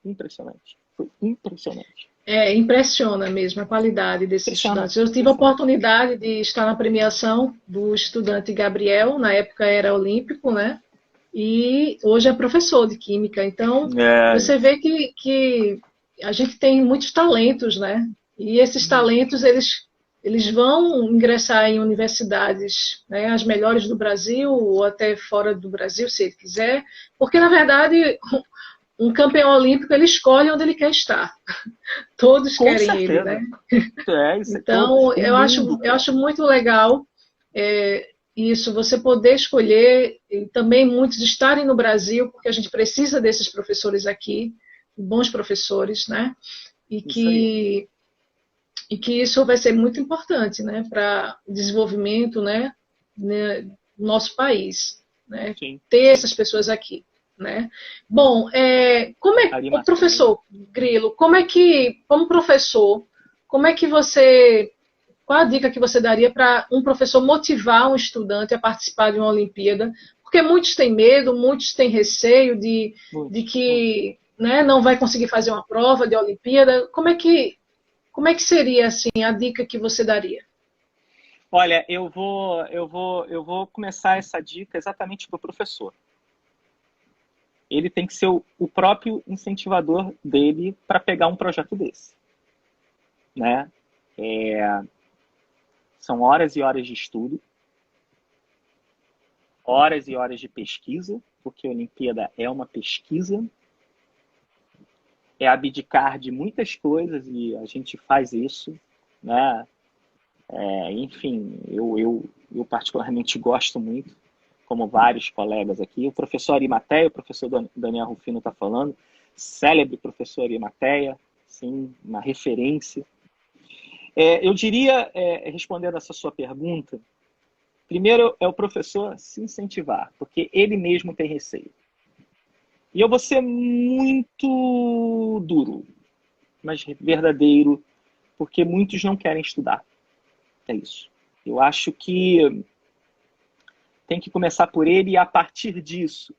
Impressionante. Foi impressionante. Impressiona mesmo a qualidade desses estudantes. Eu tive a oportunidade de estar na premiação do estudante Gabriel, na época era olímpico, né? E hoje é professor de Química. Então, você vê que a gente tem muitos talentos, né? E esses talentos, eles vão ingressar em universidades, né, as melhores do Brasil ou até fora do Brasil, se ele quiser, porque, na verdade, um campeão olímpico, ele escolhe onde ele quer estar. Todos querem ele, né? Então, eu acho muito legal isso, você poder escolher, e também muitos estarem no Brasil, porque a gente precisa desses professores aqui, bons professores, né? E que isso vai ser muito importante, né, para o desenvolvimento, né, do nosso país, né? Ter essas pessoas aqui, né? Bom, como é o professor Grilo? Como professor, como é que você, qual a dica que você daria para um professor motivar um estudante a participar de uma Olimpíada? Porque muitos têm medo, muitos têm receio de que, né, não vai conseguir fazer uma prova de Olimpíada. Como é que seria assim a dica que você daria? Olha, eu vou começar essa dica exatamente para o professor. Ele tem que ser o próprio incentivador dele para pegar um projeto desse, né? São horas e horas de estudo, horas e horas de pesquisa, porque a Olimpíada é uma pesquisa. É abdicar de muitas coisas e a gente faz isso, né? Enfim, eu particularmente gosto muito, como vários colegas aqui. O professor Arimateia, o professor Daniel Rufino está falando, célebre professor Arimateia, sim, uma referência. Eu diria, respondendo essa sua pergunta, primeiro é o professor se incentivar, porque ele mesmo tem receio. E eu vou ser muito duro, mas verdadeiro, porque muitos não querem estudar. É isso. Eu acho que tem que começar por ele e a partir disso.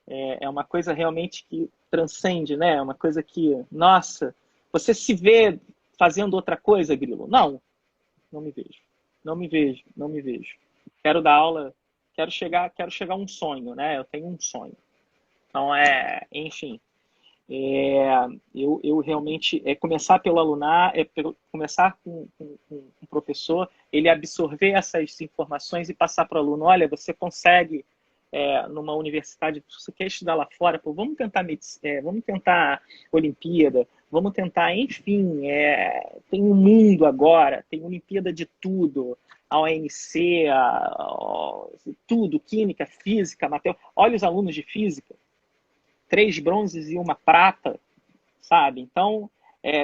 É uma coisa realmente que transcende, né? É uma coisa que, nossa, você se vê fazendo outra coisa, Grilo? Não me vejo. Não me vejo. Quero dar aula, quero chegar a um sonho, né? Eu tenho um sonho. Então, enfim, eu realmente, começar pelo alunar, começar com um professor, ele absorver essas informações e passar para o aluno, olha, você consegue, numa universidade, se você quer estudar lá fora, pô, vamos tentar vamos tentar Olimpíada, vamos tentar, enfim, tem um mundo agora, tem Olimpíada de tudo, a ONC, tudo, química, física, matemática, olha os alunos de física, 3 bronzes e 1 prata, sabe? Então,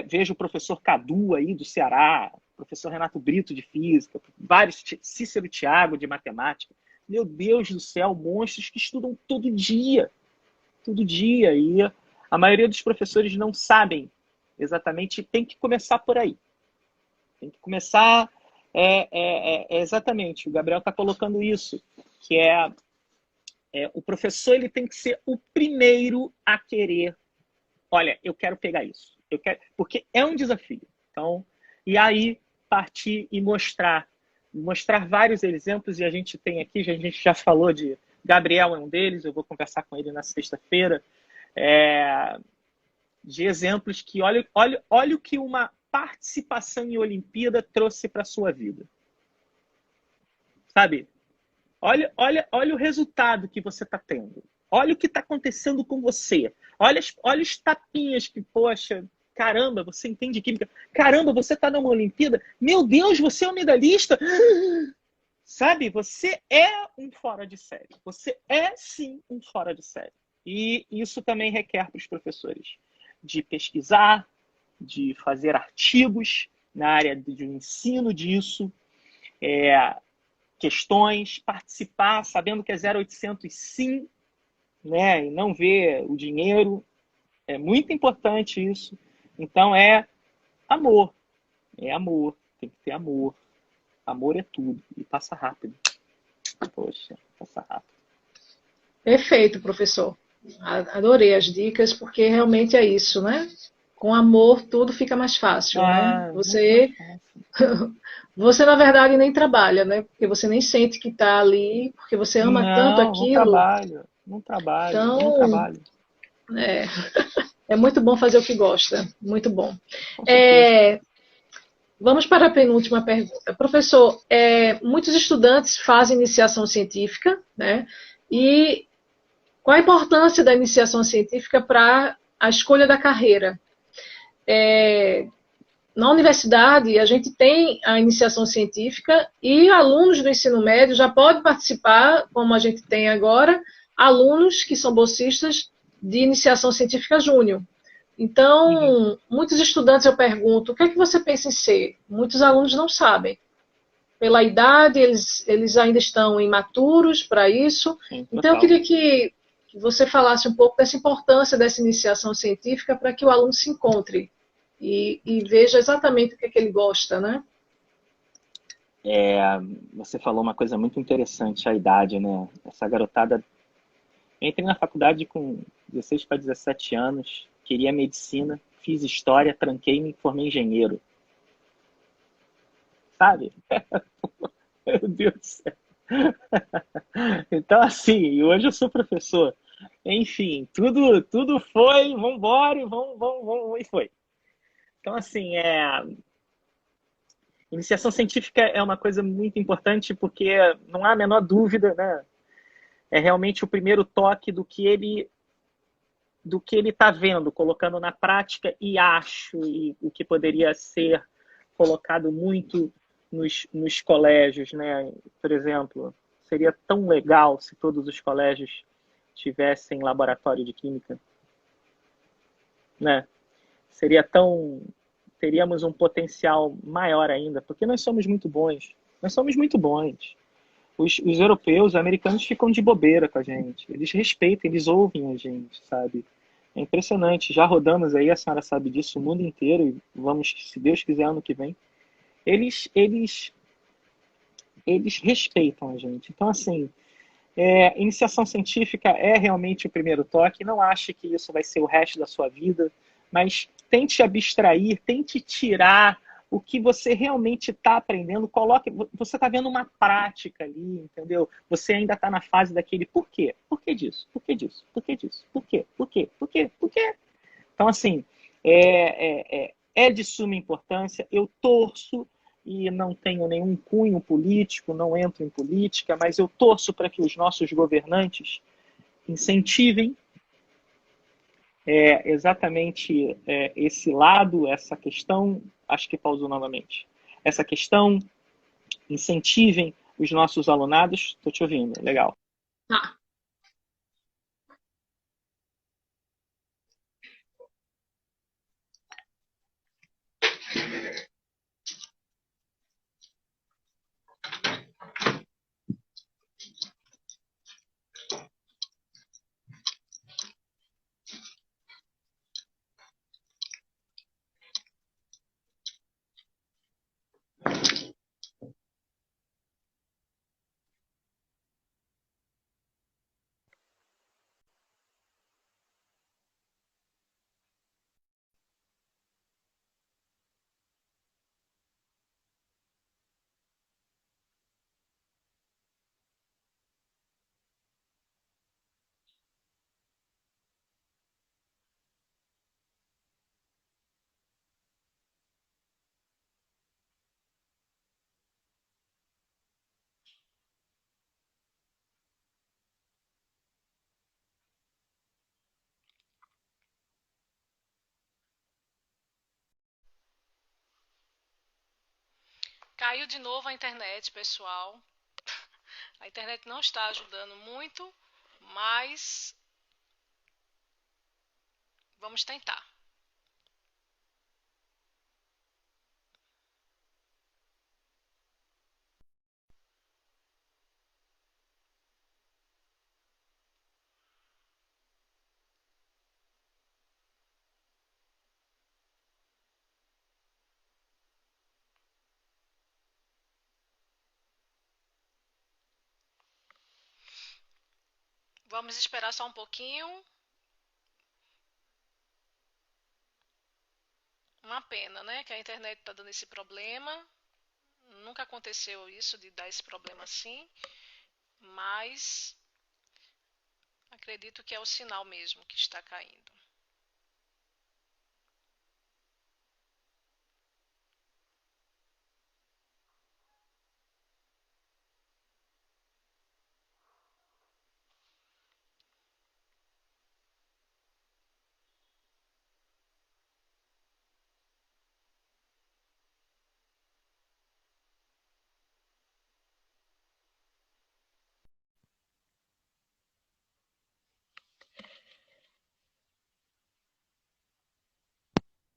vejo o professor Cadu aí do Ceará, professor Renato Brito de Física, vários, Cícero Thiago de Matemática. Meu Deus do céu, monstros que estudam todo dia. E a maioria dos professores não sabem exatamente, tem que começar por aí. Tem que começar, exatamente, o Gabriel está colocando isso, que o professor ele tem que ser o primeiro a querer. Olha, eu quero pegar isso. Porque é um desafio. Então, e aí partir e mostrar vários exemplos. E a gente tem aqui, a gente já falou de Gabriel é um deles. Eu vou conversar com ele na sexta-feira. De exemplos que olha o que uma participação em Olimpíada trouxe para a sua vida. Sabe? Olha o resultado que você está tendo. Olha o que está acontecendo com você. Olha os tapinhas que, poxa, Caramba, você entende química? Caramba, você está numa Olimpíada? Meu Deus, você é um medalhista? Sabe, você é um fora de série. Você é, sim, um fora de série. E isso também requer para os professores de pesquisar, de fazer artigos na área de ensino disso, questões, participar, sabendo que é 0800 sim, né, e não ver o dinheiro. É muito importante isso. Então amor. É amor. Tem que ter amor. Amor é tudo. E passa rápido. Poxa, passa rápido. Perfeito, professor. Adorei as dicas, porque realmente é isso, né? Com amor tudo fica mais fácil, né? Muito mais fácil. Você na verdade nem trabalha, né? Porque você nem sente que está ali, porque você ama tanto Não, não aquilo. trabalho. Não trabalho. Eu não Então, trabalho. é, é muito bom fazer o que gosta. Muito bom. Com certeza. Vamos para a penúltima pergunta. Professor, muitos estudantes fazem iniciação científica, né? E qual a importância da iniciação científica para a escolha da carreira? Na universidade, a gente tem a iniciação científica e alunos do ensino médio já podem participar, como a gente tem agora, alunos que são bolsistas de iniciação científica júnior. Então, muitos estudantes eu pergunto, o que é que você pensa em ser? Muitos alunos não sabem. Pela idade, eles ainda estão imaturos para isso. Sim, Então, eu total. queria que você falasse um pouco dessa importância dessa iniciação científica para que o aluno se encontre e veja exatamente o que é que ele gosta, né? Você falou uma coisa muito interessante, a idade, né? Essa garotada. Eu entrei na faculdade com 16 para 17 anos, queria medicina, fiz história, tranquei-me e formei engenheiro. Sabe? Meu Deus do céu. Então, assim, hoje eu sou professor. Enfim, tudo foi, vamos embora e vamos, e foi. Então, assim, iniciação científica é uma coisa muito importante porque não há a menor dúvida, né? É realmente o primeiro toque do que ele está vendo, colocando na prática e o que poderia ser colocado muito nos colégios, né? Por exemplo, seria tão legal se todos os colégios tivessem laboratório de química, né? Seria tão teríamos um potencial maior ainda, porque nós somos muito bons. Nós somos muito bons. Os europeus, os americanos ficam de bobeira com a gente. Eles respeitam, eles ouvem a gente, sabe? É impressionante. Já rodamos aí, a senhora sabe disso, o mundo inteiro. E vamos, se Deus quiser, ano que vem. Eles respeitam a gente. Então, assim, iniciação científica é realmente o primeiro toque. Não ache que isso vai ser o resto da sua vida, mas tente abstrair, tente tirar o que você realmente está aprendendo. Você está vendo uma prática ali, entendeu? Você ainda está na fase daquele por quê? Por que disso? Por que disso? Por que disso? Por quê? Por quê? Por quê? Por quê? Então, assim, é de suma importância. Eu torço e não tenho nenhum cunho político, não entro em política, mas eu torço para que os nossos governantes incentivem exatamente esse lado, essa questão, acho que pausou novamente, essa questão, incentivem os nossos alunados. Estou te ouvindo, legal. Ah, Caiu de novo a internet, pessoal. A internet não está ajudando muito, mas vamos tentar. Vamos esperar só um pouquinho. Uma pena, né? Que a internet está dando esse problema. Nunca aconteceu isso de dar esse problema assim. Mas acredito que é o sinal mesmo que está caindo.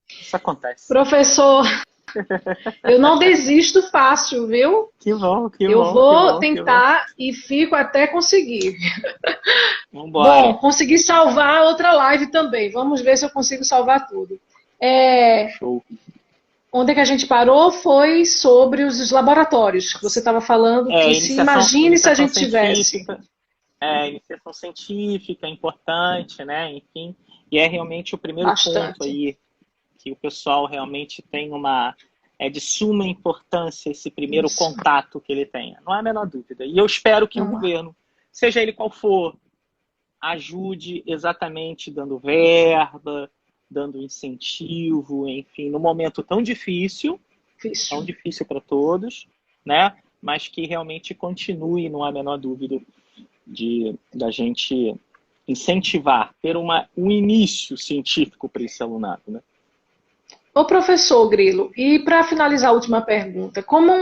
Isso acontece. Professor, eu não desisto fácil, viu? Que bom, que Eu bom. vou tentar e fico até conseguir. Vambora. Bom, consegui salvar outra live também. Vamos ver se eu consigo salvar tudo. Show. Onde é que a gente parou foi sobre os laboratórios, que você estava falando, que se imagine se a gente tivesse. Iniciação científica, importante, né? Enfim, e é realmente o primeiro ponto aí que o pessoal realmente tem é de suma importância esse primeiro contato que ele tenha. Não há a menor dúvida. E eu espero que o governo, seja ele qual for, ajude exatamente dando verba, dando incentivo, enfim, num momento tão difícil para todos, né? Mas que realmente continue, não há a menor dúvida, da gente incentivar, ter um início científico para esse alunado, né? Ô professor Grilo, e para finalizar a última pergunta, como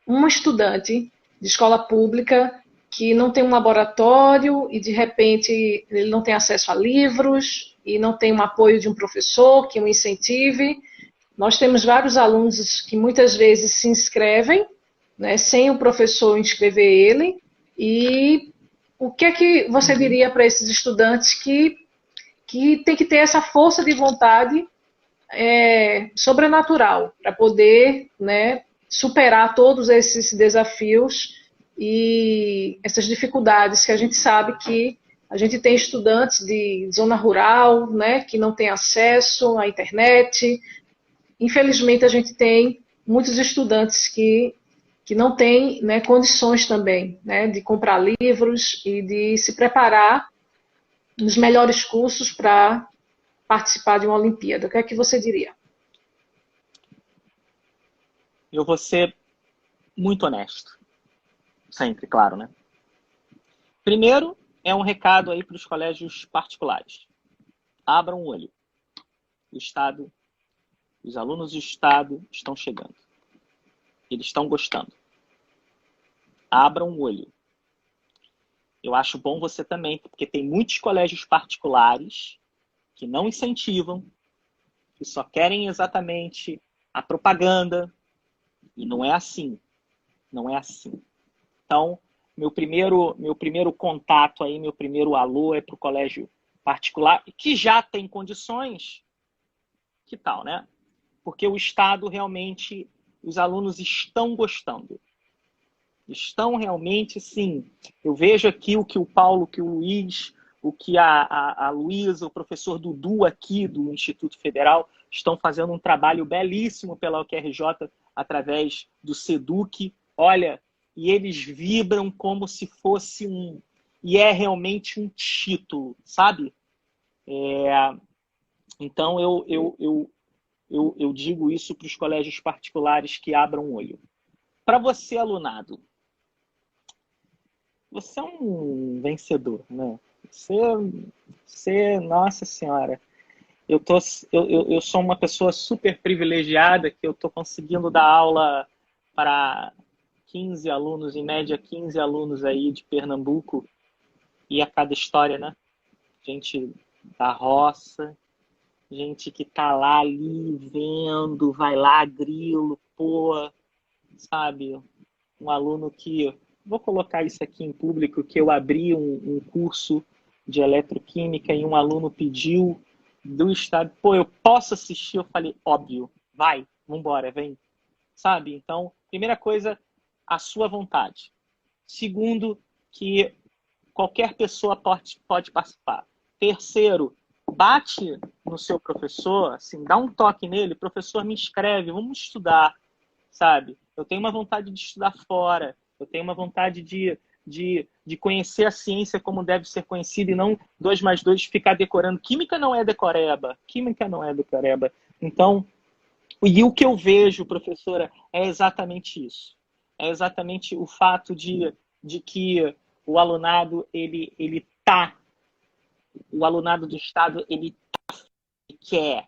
um estudante de escola pública que não tem um laboratório e de repente ele não tem acesso a livros e não tem um apoio de um professor que o incentive, nós temos vários alunos que muitas vezes se inscrevem, né, sem o professor inscrever ele, e o que é que você diria para esses estudantes que tem que ter essa força de vontade sobrenatural para poder, né, superar todos esses desafios e essas dificuldades que a gente sabe que a gente tem estudantes de zona rural, né, que não tem acesso à internet. Infelizmente, a gente tem muitos estudantes que não têm, né, condições também, né, de comprar livros e de se preparar nos melhores cursos para participar de uma Olimpíada. O que é que você diria? Eu vou ser muito honesto. Sempre, claro, né? Primeiro, é um recado aí para os colégios particulares. Abram o olho. O Estado, os alunos do Estado estão chegando. Eles estão gostando. Abram o olho. Eu acho bom você também, porque tem muitos colégios particulares que não incentivam, que só querem exatamente a propaganda. E não é assim. Não é assim. Então, meu primeiro contato aí, meu primeiro alô é para o colégio particular, que já tem condições. Que tal, né? Porque o Estado realmente, os alunos estão gostando. Estão realmente, sim. Eu vejo aqui o que o Paulo, que o Luiz, o que a Luísa, o professor Dudu aqui do Instituto Federal estão fazendo um trabalho belíssimo pela UQRJ através do SEDUC. Olha, e eles vibram como se fosse e é realmente um título, sabe? Então, eu digo isso para os colégios particulares que abram o olho. Para você, alunado, você é um vencedor, né? Você, nossa senhora, eu sou uma pessoa super privilegiada que eu estou conseguindo dar aula para 15 alunos, em média 15 alunos aí de Pernambuco, e a cada história, né? Gente da roça, gente que tá lá ali vendo, vai lá, grilo, pô, sabe? Um aluno que, vou colocar isso aqui em público, que eu abri um curso de eletroquímica e um aluno pediu do estado, pô, eu posso assistir? Eu falei, óbvio, vai, vambora, vem, sabe? Então, primeira coisa, a sua vontade. Segundo, que qualquer pessoa pode participar. Terceiro, bate no seu professor, assim, dá um toque nele, professor, me inscreve, vamos estudar, sabe? Eu tenho uma vontade de estudar fora, eu tenho uma vontade de conhecer a ciência como deve ser conhecida e não 2 mais 2 ficar decorando. Química não é decoreba, química não é decoreba. Então, e o que eu vejo, professora, é exatamente isso. É exatamente o fato de que o alunado, o alunado do Estado, ele quer,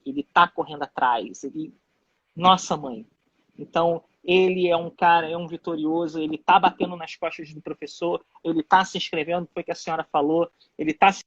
ele tá correndo atrás, nossa mãe. Então, ele é um cara, é um vitorioso, ele tá batendo nas costas do professor, ele tá se inscrevendo, foi o que a senhora falou, ele tá se...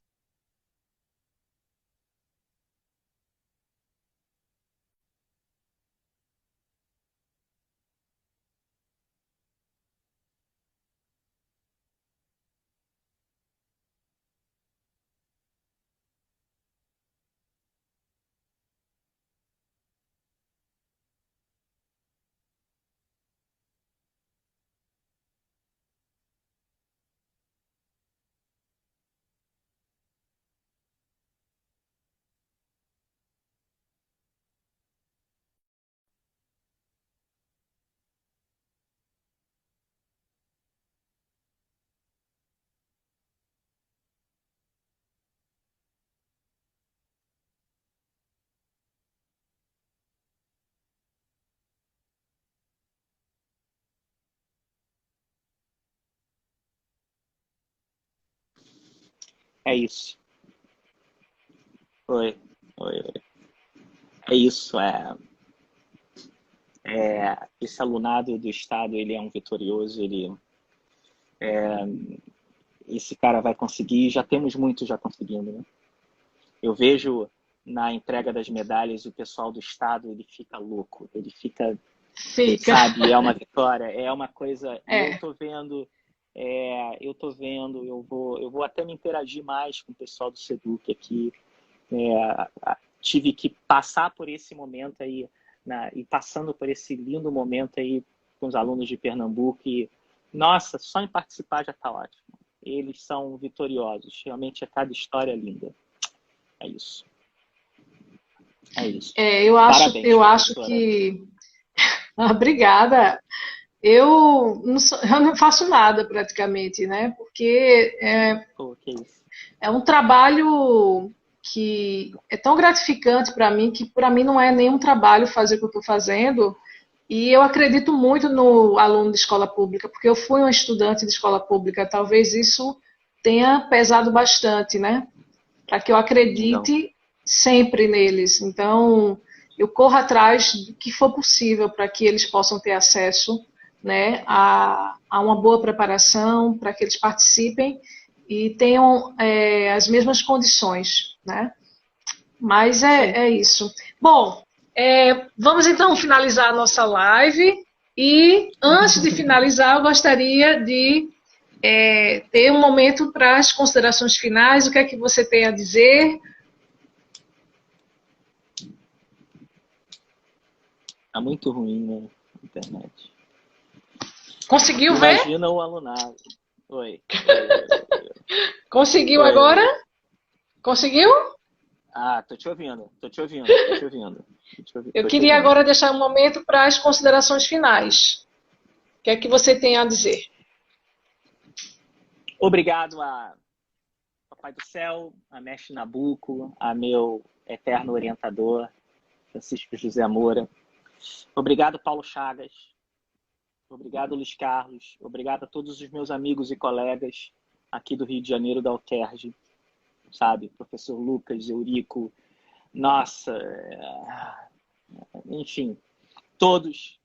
É isso. Oi, oi, oi. É isso, esse alunado do Estado, ele é um vitorioso, esse cara vai conseguir, já temos muitos já conseguindo, né? Eu vejo na entrega das medalhas o pessoal do Estado, ele fica louco, ele fica, Fica. sabe, é uma vitória, é uma coisa, É. eu tô vendo, eu vou até me interagir mais com o pessoal do Seduc aqui, tive que passar por esse momento aí, e passando por esse lindo momento aí com os alunos de Pernambuco e, nossa, só em participar já está ótimo. Eles são vitoriosos, realmente é cada história linda. É isso. É isso. Parabéns, Eu acho professora. que. Obrigada. Eu não faço nada praticamente, né? Porque Pô, que isso. é um trabalho que é tão gratificante para mim que para mim não é nenhum trabalho fazer o que eu estou fazendo. E eu acredito muito no aluno de escola pública, porque eu fui uma estudante de escola pública. Talvez isso tenha pesado bastante, né? Para que eu Então, acredite sempre neles. Então, eu corro atrás do que for possível para que eles possam ter acesso, né, a uma boa preparação, para que eles participem e tenham as mesmas condições, né? Mas é isso. Bom, vamos então finalizar a nossa live. E antes de finalizar, eu gostaria de ter um momento para as considerações finais. O que é que você tem a dizer? tá muito ruim, né? A internet. Conseguiu ver? Imagina o alunado. Oi. Conseguiu Oi, agora? oi. Conseguiu? Ah, tô te ouvindo, tô te ouvindo, tô te ouvindo. Eu Tô te queria ouvindo. agora deixar um momento para as considerações finais. O que é que você tem a dizer? Obrigado a Papai do Céu, a Mestre Nabuco, a meu eterno orientador, Francisco José Moura. Obrigado, Paulo Chagas. Obrigado, Luiz Carlos. Obrigado a todos os meus amigos e colegas aqui do Rio de Janeiro, da UTERJ, sabe? Professor Lucas, Eurico, nossa, enfim, todos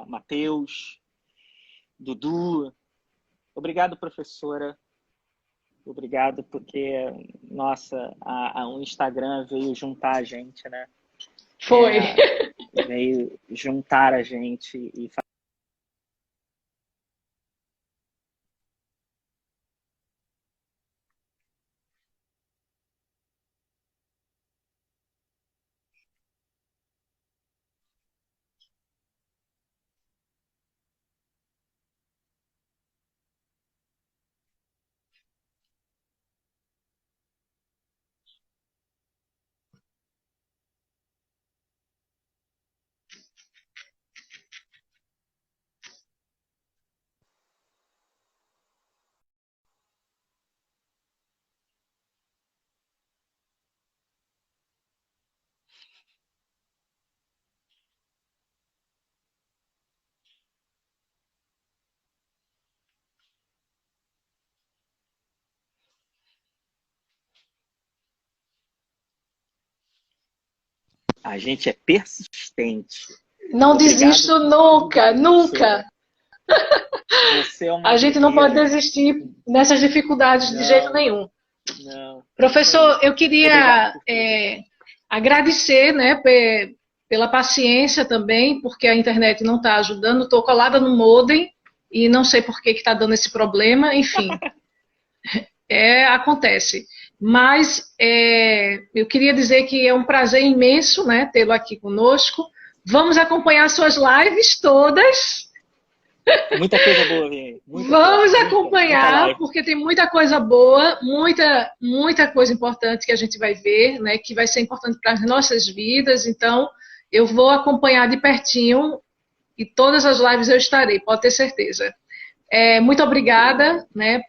Matheus, Dudu. Obrigado, professora. Obrigado, porque, nossa, o Instagram veio juntar a gente, né? Foi. Veio juntar a gente e a gente é persistente. Não Obrigado desisto por nunca, tudo, nunca. Você é uma A gente não pode guerreira. desistir nessas dificuldades de jeito nenhum. Não. Professor, eu queria Obrigado por tudo. agradecer, né, pela paciência também, porque a internet não está ajudando. Estou colada no modem e não sei por que está dando esse problema. Enfim, acontece. Mas eu queria dizer que é um prazer imenso, né, tê-lo aqui conosco. Vamos acompanhar suas lives todas. Muita coisa boa, vem. Vamos acompanhar, muita porque tem muita coisa boa, muita coisa importante que a gente vai ver, né, que vai ser importante para as nossas vidas. Então, eu vou acompanhar de pertinho e todas as lives eu estarei, pode ter certeza. Muito obrigada, né,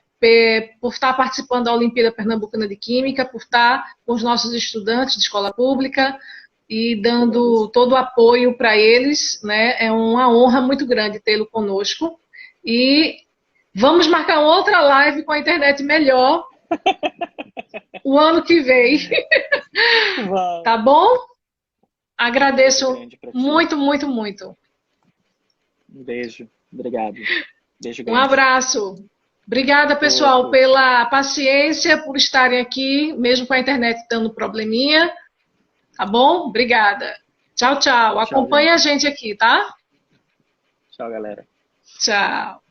por estar participando da Olimpíada Pernambucana de Química, por estar com os nossos estudantes de escola pública e dando todo o apoio para eles, né? É uma honra muito grande tê-lo conosco. E vamos marcar outra live com a internet melhor o ano que vem. Tá bom? Agradeço muito, muito, muito. Um beijo. Obrigado. Beijo grande. Um abraço. Obrigada, pessoal, pela paciência, por estarem aqui, mesmo com a internet dando probleminha. Tá bom? Obrigada. Tchau, tchau. Acompanhe a gente aqui, tá? Tchau, galera. Tchau.